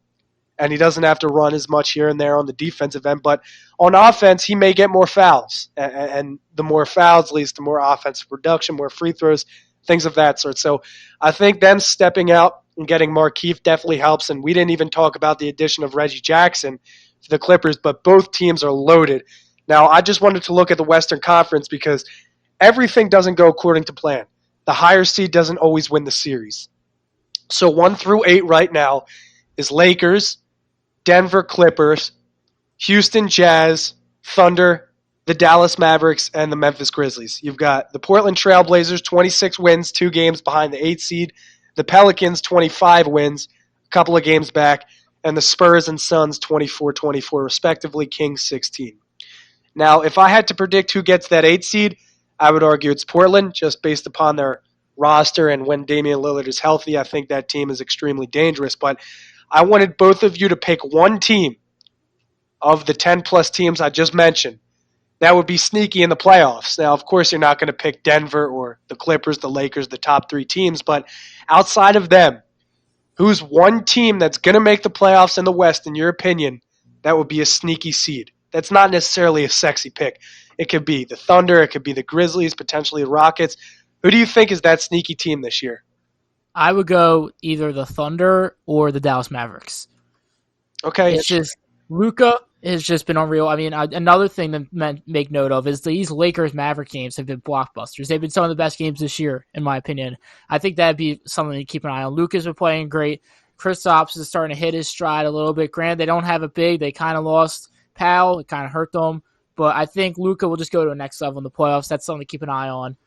and he doesn't have to run as much here and there on the defensive end. But on offense, he may get more fouls, and the more fouls leads to more offensive production, more free throws, things of that sort. So I think them stepping out and getting Markieff definitely helps, and we didn't even talk about the addition of Reggie Jackson to the Clippers, but both teams are loaded. Now, I just wanted to look at the Western Conference because everything doesn't go according to plan. The higher seed doesn't always win the series. So 1 through 8 right now is Lakers, Denver Clippers, Houston Jazz, Thunder, the Dallas Mavericks, and the Memphis Grizzlies. You've got the Portland Trail Blazers, 26 wins, 2 games behind the 8 seed. The Pelicans, 25 wins, a couple of games back. And the Spurs and Suns, 24-24 respectively, Kings 16. Now, if I had to predict who gets that 8 seed, I would argue it's Portland, just based upon their roster, and when Damian Lillard is healthy, I think that team is extremely dangerous. But I wanted both of you to pick one team of the 10-plus teams I just mentioned that would be sneaky in the playoffs. Now, of course, you're not going to pick Denver or the Clippers, the Lakers, the top three teams, but outside of them, who's one team that's going to make the playoffs in the West, in your opinion, that would be a sneaky seed? That's not necessarily a sexy pick. It could be the Thunder, it could be the Grizzlies, potentially the Rockets. Who do you think is that sneaky team this year?
I would go either the Thunder or the Dallas Mavericks.
Okay.
It's just Luka has just been unreal. I mean, another thing to make note of is these Lakers-Maverick games have been blockbusters. They've been some of the best games this year, in my opinion. I think that'd be something to keep an eye on. Luka's been playing great. Kristaps is starting to hit his stride a little bit. Granted, they don't have a big. They kind of lost Powell. It kind of hurt them. But I think Luka will just go to a next level in the playoffs. That's something to keep an eye on.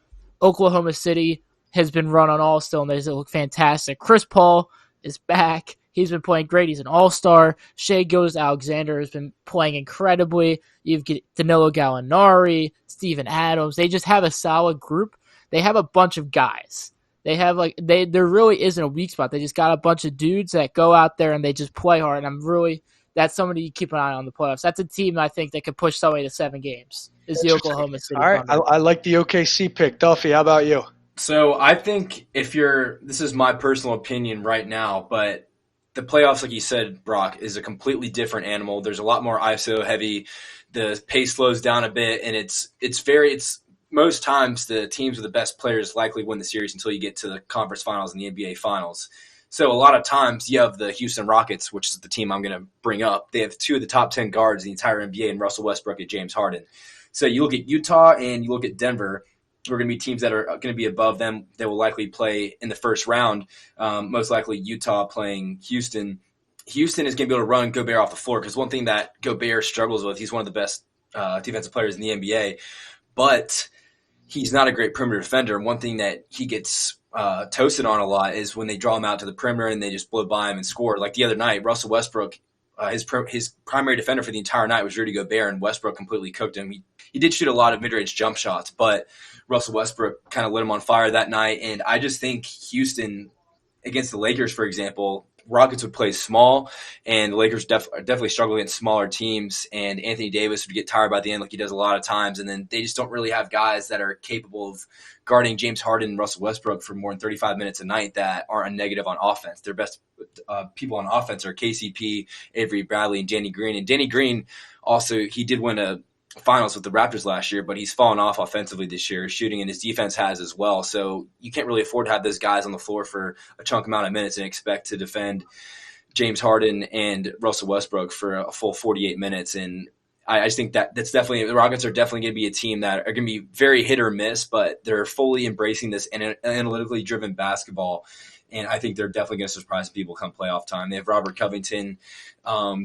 Oklahoma City has been run on all cylinders. They look fantastic. Chris Paul is back. He's been playing great. He's an all-star. Shai Gilgeous-Alexander has been playing incredibly. You've got Danilo Gallinari, Steven Adams. They just have a solid group. They have a bunch of guys. They have there really isn't a weak spot. They just got a bunch of dudes that go out there and they just play hard. And that's somebody you keep an eye on in the playoffs. That's a team I think that could push somebody to 7 games. Is the Oklahoma City
All right,
Thunder.
I like the OKC pick. Duffy, how about you?
So I think this is my personal opinion right now, but the playoffs, like you said, Brock, is a completely different animal. There's a lot more ISO heavy. The pace slows down a bit, and it's most times the teams with the best players likely win the series until you get to the conference finals and the NBA finals. So a lot of times you have the Houston Rockets, which is the team I'm going to bring up. They have 2 of the top 10 guards in the entire NBA, and Russell Westbrook and James Harden. So you look at Utah and you look at Denver, who are going to be teams that are going to be above them. They will likely play in the first round, most likely Utah playing Houston. Houston is going to be able to run Gobert off the floor because one thing that Gobert struggles with, he's one of the best defensive players in the NBA, but he's not a great perimeter defender. And one thing that he gets toasted on a lot is when they draw him out to the perimeter and they just blow by him and score. Like the other night, Russell Westbrook, his primary defender for the entire night was Rudy Gobert, and Westbrook completely cooked him. He did shoot a lot of mid-range jump shots, but Russell Westbrook kind of lit him on fire that night. And I just think Houston against the Lakers, for example, Rockets would play small, and the Lakers definitely struggle against smaller teams. And Anthony Davis would get tired by the end, like he does a lot of times. And then they just don't really have guys that are capable of guarding James Harden and Russell Westbrook for more than 35 minutes a night that aren't a negative on offense. Their best people on offense are KCP, Avery Bradley, and Danny Green. And Danny Green also, he did win a finals with the Raptors last year, but he's fallen off offensively this year, shooting, and his defense has as well. So you can't really afford to have those guys on the floor for a chunk amount of minutes and expect to defend James Harden and Russell Westbrook for a full 48 minutes. And I just think that's definitely – the Rockets are definitely going to be a team that are going to be very hit or miss, but they're fully embracing this analytically driven basketball. And I think they're definitely going to surprise people come playoff time. They have Robert Covington.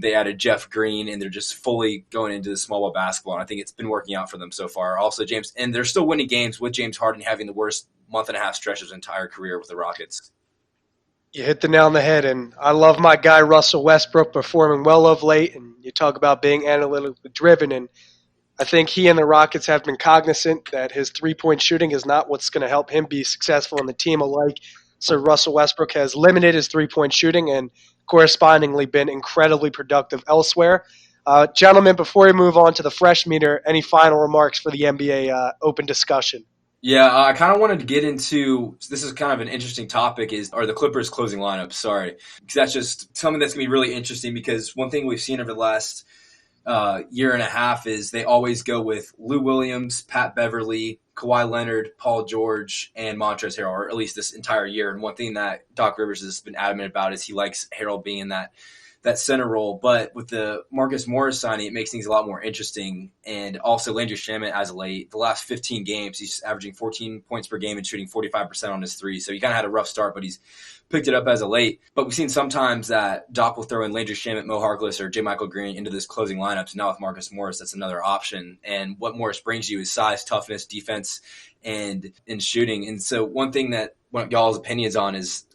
They added Jeff Green, and they're just fully going into the small ball basketball. And I think it's been working out for them so far. Also, and they're still winning games with James Harden having the worst month-and-a-half stretch of his entire career with the Rockets.
You hit the nail on the head, and I love my guy Russell Westbrook performing well of late, and you talk about being analytically driven, and I think he and the Rockets have been cognizant that his three-point shooting is not what's going to help him be successful in the team alike. So Russell Westbrook has limited his three-point shooting and correspondingly been incredibly productive elsewhere. Gentlemen, before we move on to the fresh meter, any final remarks for the NBA open discussion?
Yeah, I kind of wanted to get into – this is kind of an interesting topic are the Clippers closing lineups, sorry. Because that's just something that's going to be really interesting because one thing we've seen over the last year and a half is they always go with Lou Williams, Pat Beverly, Kawhi Leonard, Paul George, and Montrezl Harrell, or at least this entire year. And one thing that Doc Rivers has been adamant about is he likes Harrell being in that center role. But with the Marcus Morris signing, it makes things a lot more interesting. And also Landry Shamet as of late, the last 15 games, he's averaging 14 points per game and shooting 45% on his three. So he kind of had a rough start, but he's picked it up as of late. But we've seen sometimes that Doc will throw in Landry Shamet, Mo Harkless, or J. Michael Green into this closing lineups. Now with Marcus Morris, that's another option. And what Morris brings you is size, toughness, defense, and shooting. And so one thing that one of y'all's opinions on is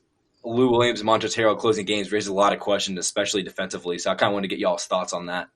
Lou Williams and Montrezl Harrell closing games raises a lot of questions, especially defensively. So I kind of want to get y'all's thoughts on that.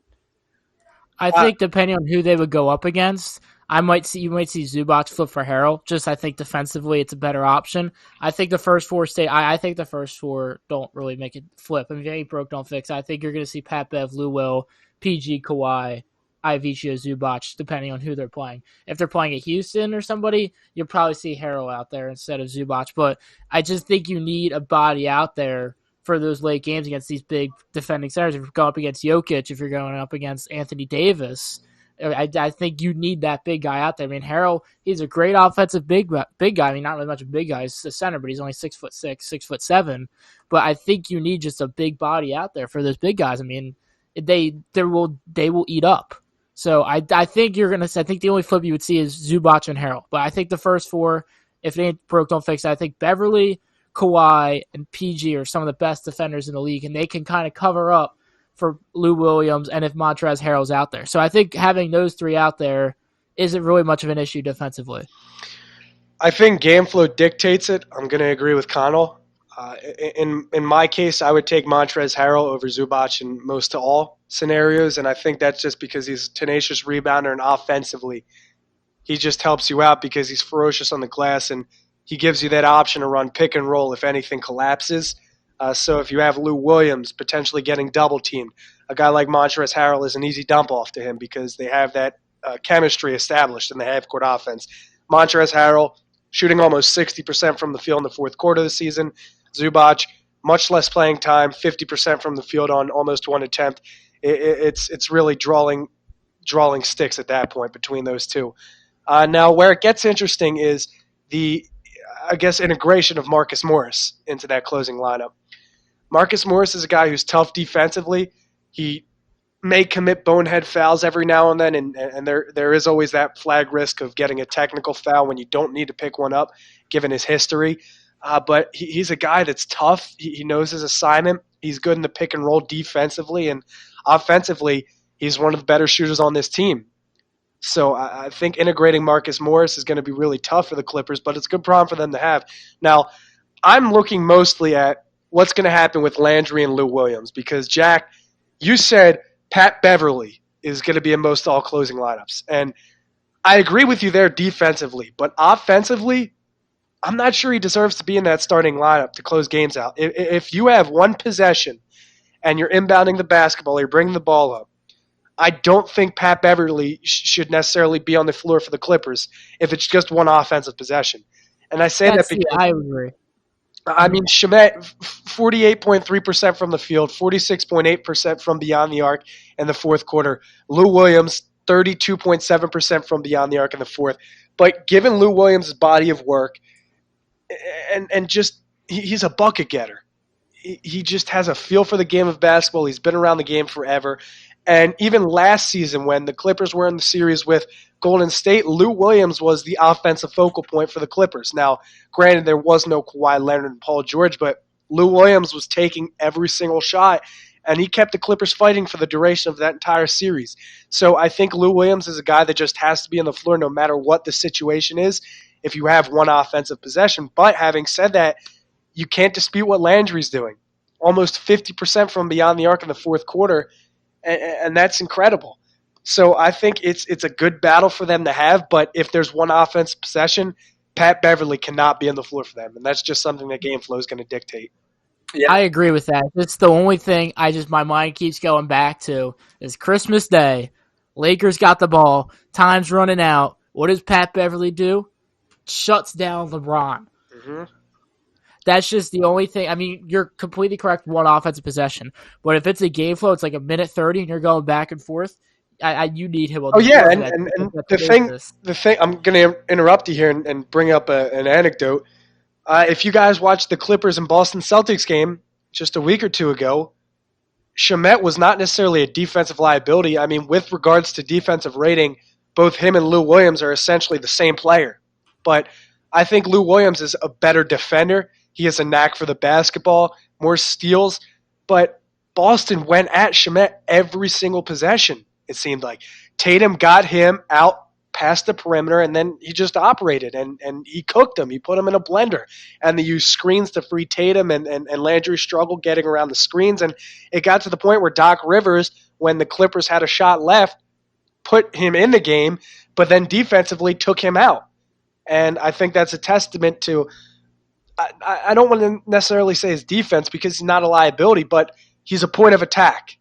I think depending on who they would go up against, you might see Zubac flip for Harrell. Just I think defensively it's a better option. I think the first four I think the first four don't really make it flip. I mean, if it ain't broke, don't fix it. I think you're going to see Pat Bev, Lou Will, PG, Kawhi, Ivica Zubac, depending on who they're playing. If they're playing at Houston or somebody, you'll probably see Harrell out there instead of Zubac. But I just think you need a body out there for those late games against these big defending centers. If you're going up against Jokic, if you're going up against Anthony Davis, I think you need that big guy out there. I mean, Harrell, he's a great offensive big guy. I mean, not really much of a big guy. He's a center, but he's only 6'6", 6'7". But I think you need just a big body out there for those big guys. I mean, they will eat up. So I think I think the only flip you would see is Zubac and Harrell. But I think the first four, if it ain't broke, don't fix it. I think Beverly, Kawhi, and PG are some of the best defenders in the league, and they can kind of cover up for Lou Williams and if Montrezl Harrell's out there. So I think having those three out there isn't really much of an issue defensively.
I think game flow dictates it. I'm going to agree with Connell. In my case, I would take Montrezl Harrell over Zubac in most to all scenarios, and I think that's just because he's a tenacious rebounder, and offensively, he just helps you out because he's ferocious on the glass, and he gives you that option to run pick and roll if anything collapses. So if you have Lou Williams potentially getting double-teamed, a guy like Montrezl Harrell is an easy dump-off to him because they have that chemistry established in the half-court offense. Montrezl Harrell shooting almost 60% from the field in the fourth quarter of the season. Zubac, much less playing time, 50% from the field on almost one attempt. It's really drawing sticks at that point between those two. Now, where it gets interesting is the, I guess, integration of Marcus Morris into that closing lineup. Marcus Morris is a guy who's tough defensively. He may commit bonehead fouls every now and then, and there is always that flag risk of getting a technical foul when you don't need to pick one up, given his history. But he's a guy that's tough. He knows his assignment. He's good in the pick and roll defensively, and offensively, he's one of the better shooters on this team. So I think integrating Marcus Morris is going to be really tough for the Clippers, but it's a good problem for them to have. Now, I'm looking mostly at what's going to happen with Landry and Lou Williams because, Jack, you said Pat Beverly is going to be in most all closing lineups. And I agree with you there defensively, but offensively, I'm not sure he deserves to be in that starting lineup to close games out. If you have one possession and you're inbounding the basketball, you're bringing the ball up, I don't think Pat Beverly should necessarily be on the floor for the Clippers if it's just one offensive possession. And I say that because
I agree.
I mean, Shamet, 48.3% from the field, 46.8% from beyond the arc in the fourth quarter. Lou Williams, 32.7% from beyond the arc in the fourth. But given Lou Williams' body of work, and just he's a bucket getter. He just has a feel for the game of basketball. He's been around the game forever. And even last season when the Clippers were in the series with Golden State, Lou Williams was the offensive focal point for the Clippers. Now, granted, there was no Kawhi Leonard and Paul George, but Lou Williams was taking every single shot, and he kept the Clippers fighting for the duration of that entire series. So I think Lou Williams is a guy that just has to be on the floor no matter what the situation is if you have one offensive possession. But having said that, you can't dispute what Landry's doing. Almost 50% from beyond the arc in the fourth quarter, and that's incredible. So I think it's a good battle for them to have, but if there's one offensive possession, Pat Beverly cannot be on the floor for them, and that's just something that game flow is going to dictate.
Yeah. I agree with that. It's the only thing my mind keeps going back to is Christmas Day. Lakers got the ball. Time's running out. What does Pat Beverly do? Shuts down LeBron.
Mm-hmm.
That's just the only thing. I mean, you're completely correct, one offensive possession. But if it's a game flow, it's like a minute 30 and you're going back and forth, you need him.
Oh, yeah, and the thing, I'm going to interrupt you here and bring up an anecdote. If you guys watched the Clippers and Boston Celtics game just a week or two ago, Shamet was not necessarily a defensive liability. I mean, with regards to defensive rating, both him and Lou Williams are essentially the same player. But I think Lou Williams is a better defender. He has a knack for the basketball, more steals. But Boston went at Shamet every single possession, it seemed like. Tatum got him out past the perimeter, and then he just operated, and he cooked him. He put him in a blender. And they used screens to free Tatum, and Landry struggled getting around the screens. And it got to the point where Doc Rivers, when the Clippers had a shot left, put him in the game, but then defensively took him out. And I think that's a testament to I don't want to necessarily say his defense because he's not a liability, but he's a point of attack.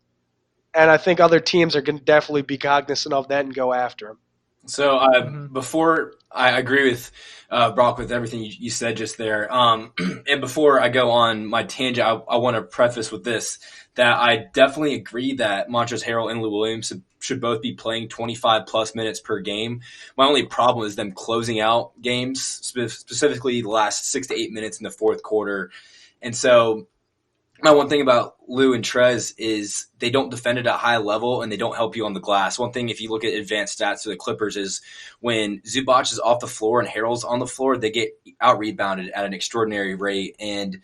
and I think other teams are going to definitely be cognizant of that and go after him.
So before I agree with Brock with everything you said just there, and before I go on my tangent, I want to preface with this, that I definitely agree that Montrezl Harrell and Lou Williams should both be playing 25-plus minutes per game. My only problem is them closing out games, specifically the last 6 to 8 minutes in the fourth quarter. And so my one thing about Lou and Trez is they don't defend at a high level and they don't help you on the glass. One thing, if you look at advanced stats for the Clippers, is when Zubac is off the floor and Harrell's on the floor, they get out-rebounded at an extraordinary rate. And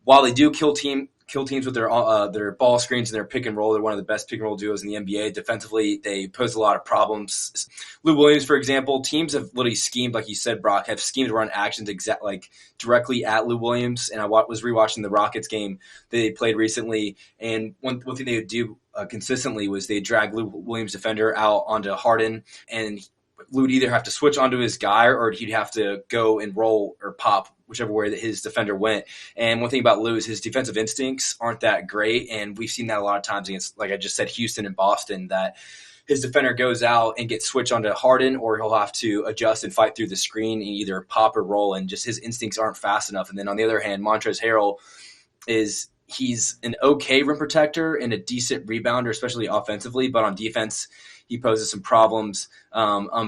while they do kill teams with their ball screens and their pick and roll, they're one of the best pick and roll duos in the NBA. Defensively, they pose a lot of problems. Lou Williams, for example, teams have literally schemed, like you said, Brock, have schemed to run actions directly at Lou Williams. And I was rewatching the Rockets game that they played recently, and one thing they would do consistently was they drag Lou Williams' defender out onto Harden, and Lou would either have to switch onto his guy or he'd have to go and roll or pop whichever way that his defender went. And one thing about Lou is his defensive instincts aren't that great, and we've seen that a lot of times against, like I just said, Houston and Boston, that his defender goes out and gets switched onto Harden, or he'll have to adjust and fight through the screen and either pop or roll, and just his instincts aren't fast enough. And then on the other hand, Montrezl Harrell he's an okay rim protector and a decent rebounder, especially offensively, but on defense, he poses some problems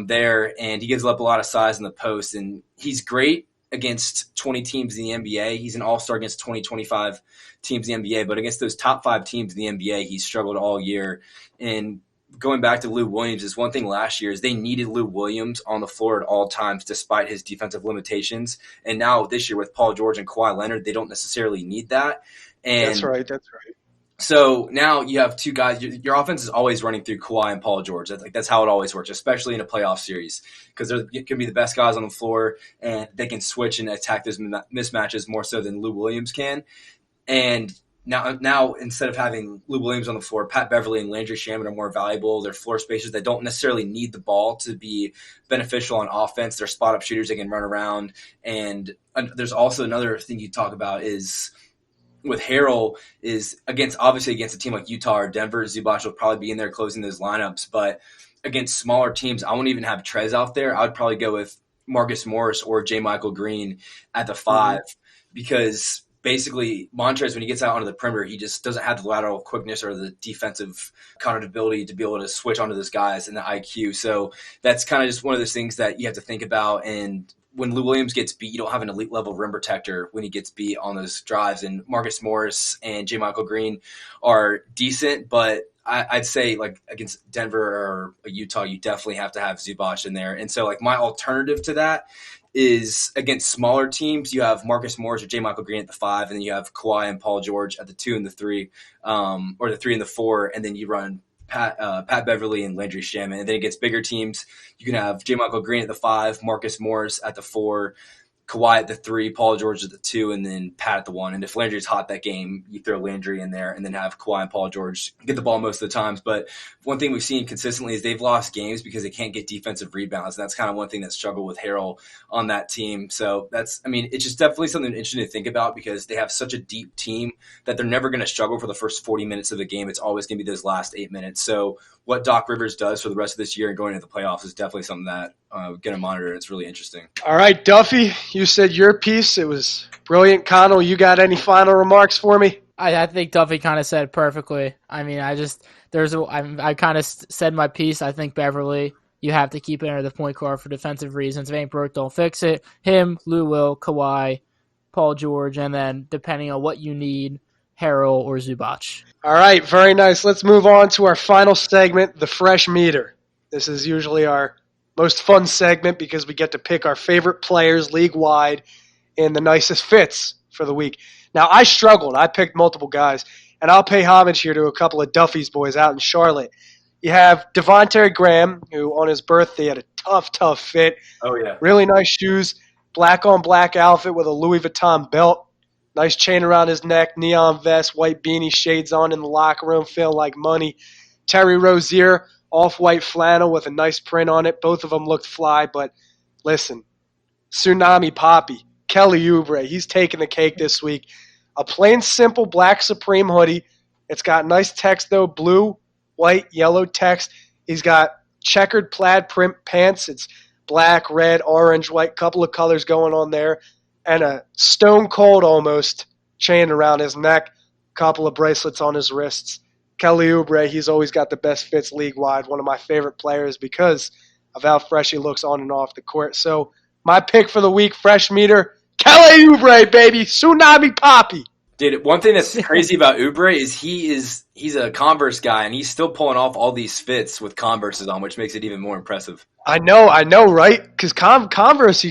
there, and he gives up a lot of size in the post, and he's great against 20 teams in the NBA. He's an all-star against 20, 25 teams in the NBA, but against those top 5 teams in the NBA, he's struggled all year. And going back to Lou Williams, is one thing last year is they needed Lou Williams on the floor at all times despite his defensive limitations. And now this year with Paul George and Kawhi Leonard, they don't necessarily need that. And
That's right.
so now you have two guys. Your offense is always running through Kawhi and Paul George. That's how it always works, especially in a playoff series, because they can be the best guys on the floor and they can switch and attack those mismatches more so than Lou Williams can. And now instead of having Lou Williams on the floor, Pat Beverly and Landry Shamet are more valuable. They're floor spacers that don't necessarily need the ball to be beneficial on offense. They're spot-up shooters. They can run around. And there's also another thing you talk about is – with Harrell is against a team like Utah or Denver, Zubac will probably be in there closing those lineups. But against smaller teams, I won't even have Trez out there. I would probably go with Marcus Morris or J. Michael Green at the 5 because basically Montrez, when he gets out onto the perimeter, he just doesn't have the lateral quickness or the defensive ability to be able to switch onto those guys and the IQ. So that's kind of just one of those things that you have to think about. And when Lou Williams gets beat, you don't have an elite level rim protector when he gets beat on those drives. And Marcus Morris and J. Michael Green are decent, but I'd say like against Denver or Utah, you definitely have to have Zubac in there. And so like my alternative to that is against smaller teams, you have Marcus Morris or J. Michael Green at the 5, and then you have Kawhi and Paul George at the 2 and the 3, or the 3 and the 4, and then you run Pat Beverly and Landry Shamet. And then against bigger teams, you can have J. Michael Green at the 5, Marcus Morris at the 4, Kawhi at the 3, Paul George at the 2, and then Pat at the 1. And if Landry's hot that game, you throw Landry in there and then have Kawhi and Paul George get the ball most of the times. But one thing we've seen consistently is they've lost games because they can't get defensive rebounds. And that's kind of one thing that struggled with Harrell on that team. So it's just definitely something interesting to think about because they have such a deep team that they're never going to struggle for the first 40 minutes of the game. It's always going to be those last 8 minutes. So what Doc Rivers does for the rest of this year and going into the playoffs is definitely something that we're going to monitor. It's really interesting.
All right, Duffy, you said your piece. It was brilliant. Connell, you got any final remarks for me?
I think Duffy kind of said it perfectly. I mean, I kind of said my piece. I think Beverly, you have to keep under the point guard for defensive reasons. If it ain't broke, don't fix it. Him, Lou Will, Kawhi, Paul George, and then depending on what you need, Harrell or Zubac.
All right, very nice. Let's move on to our final segment, the Fresh Meter. This is usually our most fun segment because we get to pick our favorite players league-wide and the nicest fits for the week. Now, I struggled. I picked multiple guys, and I'll pay homage here to a couple of Duffy's boys out in Charlotte. You have Devontae Graham, who on his birthday had a tough fit.
Oh, yeah.
Really nice shoes, black-on-black outfit with a Louis Vuitton belt. Nice chain around his neck, neon vest, white beanie, shades on in the locker room, feeling like money. Terry Rozier, off-white flannel with a nice print on it. Both of them looked fly, but listen, Tsunami Poppy, Kelly Oubre, he's taking the cake this week. A plain, simple black Supreme hoodie. It's got nice text, though, blue white, yellow text. He's got checkered plaid print pants. It's black, red, orange, white, couple of colors going on there, and a stone cold almost chain around his neck, couple of bracelets on his wrists. Kelly Oubre, he's always got the best fits league-wide, one of my favorite players because of how fresh he looks on and off the court. So my pick for the week, fresh meter, Kelly Oubre, baby, Tsunami Poppy.
Dude, one thing that's crazy about Oubre is he's a Converse guy, and he's still pulling off all these fits with Converses on, which makes it even more impressive.
I know, right? Because Converse,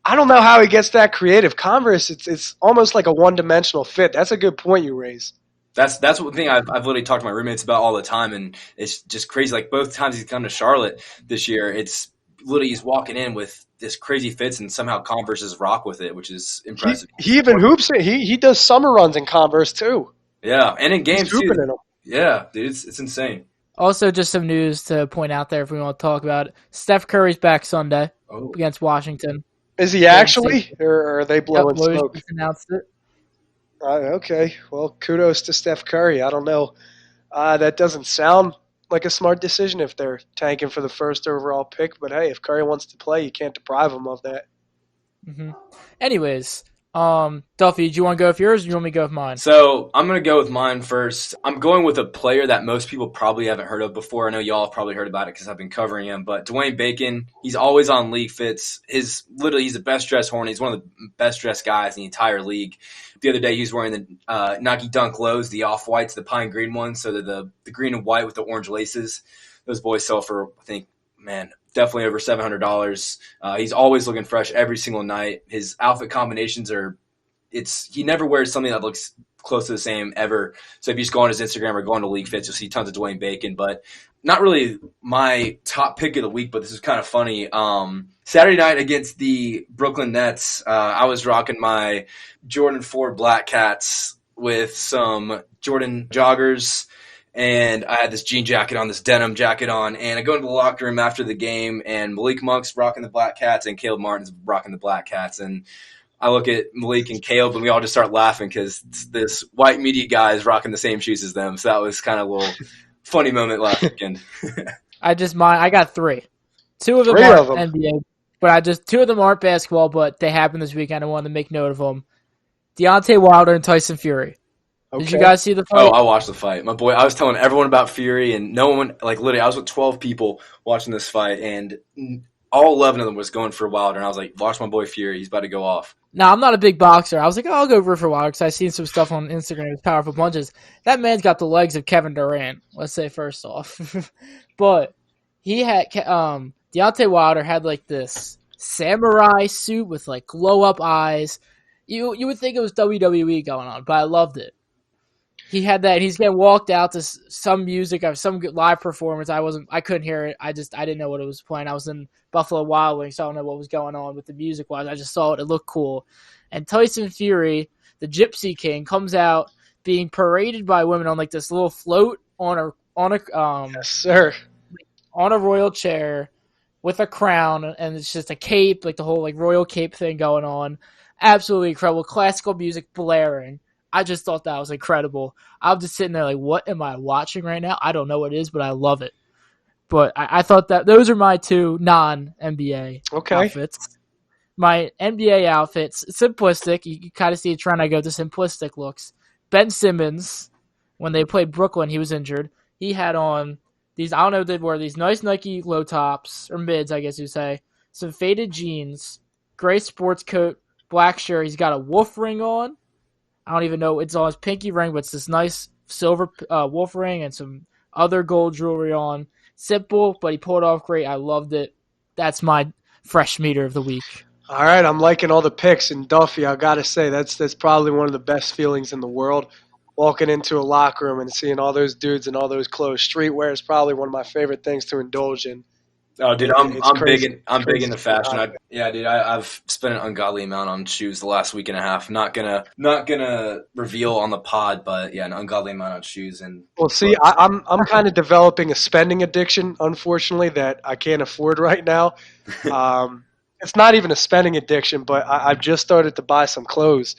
I don't know how he gets that creative. Converse, it's almost like a one-dimensional fit. That's a good point you raise.
That's one thing I've literally talked to my roommates about all the time, and it's just crazy. Like both times he's come to Charlotte this year, it's literally he's walking in with this crazy fits, and somehow Converse's rock with it, which is impressive.
He even hoops it. He does summer runs in Converse too.
Yeah, and in games too.
In them.
Yeah, dude, it's insane.
Also, just some news to point out there if we want to talk about it. Steph Curry's back Sunday against Washington.
Is he actually, or are they blowing smoke?
Announced it.
Okay, well, kudos to Steph Curry. I don't know. That doesn't sound like a smart decision if they're tanking for the first overall pick. But hey, if Curry wants to play, you can't deprive him of that.
Mm-hmm. Anyways, Duffy, do you want to go with yours or do you want me to go with mine?
So I'm going to go with mine first. I'm going with a player that most people probably haven't heard of before. I know y'all have probably heard about it because I've been covering him. But Dwayne Bacon, he's always on league fits. He's the best dressed Hornet. He's one of the best dressed guys in the entire league. The other day he was wearing the Nike Dunk Lows, the off-whites, the pine green ones. So they're the green and white with the orange laces. Those boys sell for, I think, definitely over $700. He's always looking fresh every single night. His outfit combinations he never wears something that looks close to the same ever. So if you just go on his Instagram or go on to League Fits, you'll see tons of Dwayne Bacon. But not really my top pick of the week, but this is kind of funny. Saturday night against the Brooklyn Nets, I was rocking my Jordan 4 Black Cats with some Jordan joggers, and I had this jean jacket on, this denim jacket on, and I go into the locker room after the game, and Malik Monk's rocking the Black Cats, and Caleb Martin's rocking the Black Cats, and I look at Malik and Caleb, and we all just start laughing because this white media guy is rocking the same shoes as them, so that was kind of a little funny moment last weekend.
I got three. Two of them aren't NBA, but two of them aren't basketball, but they happened this weekend. I wanted to make note of them. Deontay Wilder and Tyson Fury. Okay. Did you guys see the fight?
Oh, I watched the fight. My boy, I was telling everyone about Fury, and no one, literally, I was with 12 people watching this fight, and all 11 of them was going for Wilder, and I was like, watch my boy Fury. He's about to go off.
No, I'm not a big boxer. I was like, I'll go root for Wilder because I've seen some stuff on Instagram with powerful punches. That man's got the legs of Kevin Durant, let's say first off. But he had Deontay Wilder had like this samurai suit with like glow-up eyes. You would think it was WWE going on, but I loved it. He had that. He's getting walked out to some music of some live performance. I couldn't hear it. I didn't know what it was playing. I was in Buffalo Wild Wings, so I don't know what was going on with the music wise. I just saw it. It looked cool. And Tyson Fury, the Gypsy King, comes out being paraded by women on like this little float on a
yes, sir,
on a royal chair with a crown, and it's just a cape, like the whole like royal cape thing going on. Absolutely incredible. Classical music blaring. I just thought that was incredible. I'm just sitting there like, what am I watching right now? I don't know what it is, but I love it. But I thought that those are my two non-NBA outfits. My NBA outfits, simplistic. You kind of see a trend. I go to simplistic looks. Ben Simmons, when they played Brooklyn, he was injured. He had on these, I don't know what they were, these nice Nike low tops, or mids, I guess you say. Some faded jeans, gray sports coat, black shirt. He's got a wolf ring on. I don't even know. It's on his pinky ring, but it's this nice silver wolf ring and some other gold jewelry on. Simple, but he pulled off great. I loved it. That's my fresh meter of the week.
All right, I'm liking all the picks. And Duffy, I got to say, that's probably one of the best feelings in the world. Walking into a locker room and seeing all those dudes in all those clothes. Streetwear is probably one of my favorite things to indulge in.
Oh, dude, I'm big into fashion. I've spent an ungodly amount on shoes the last week and a half. Not gonna reveal on the pod, but yeah, an ungodly amount on shoes. And
well, see, I'm kind of developing a spending addiction, unfortunately, that I can't afford right now. It's not even a spending addiction, but I've just started to buy some clothes,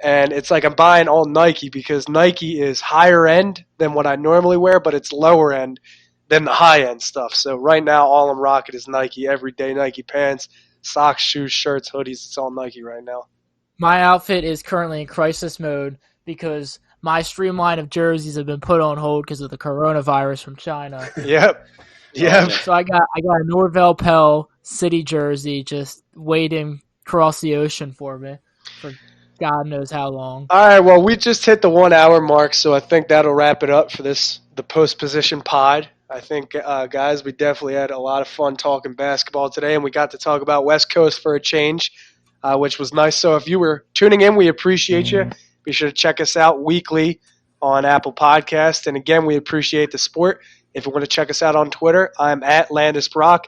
And it's like I'm buying all Nike because Nike is higher end than what I normally wear, but it's lower end than the high end stuff. So right now, all I'm rocking is Nike, everyday Nike pants, socks, shoes, shirts, hoodies. It's all Nike right now.
My outfit is currently in crisis mode because my streamline of jerseys have been put on hold because of the coronavirus from China.
Yep.
So I got a Norvell Pell City jersey just waiting across the ocean for me for God knows how long.
All right, well, we just hit the 1 hour mark, so I think that'll wrap it up for the post position pod. I think, guys, we definitely had a lot of fun talking basketball today, and we got to talk about West Coast for a change, which was nice. So if you were tuning in, we appreciate you. Be sure to check us out weekly on Apple Podcast. And again, we appreciate the support. If you want to check us out on Twitter, I'm at Landis Brock,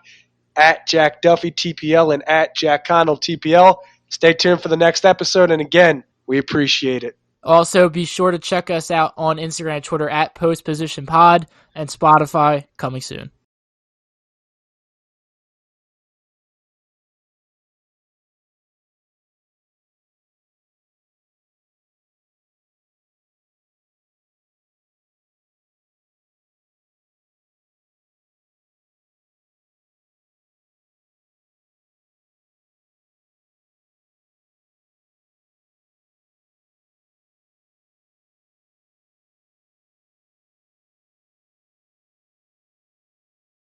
at Jack Duffy TPL, and at Jack Connell TPL. Stay tuned for the next episode, and again, we appreciate it.
Also, be sure to check us out on Instagram and Twitter at PostPositionPod and Spotify coming soon.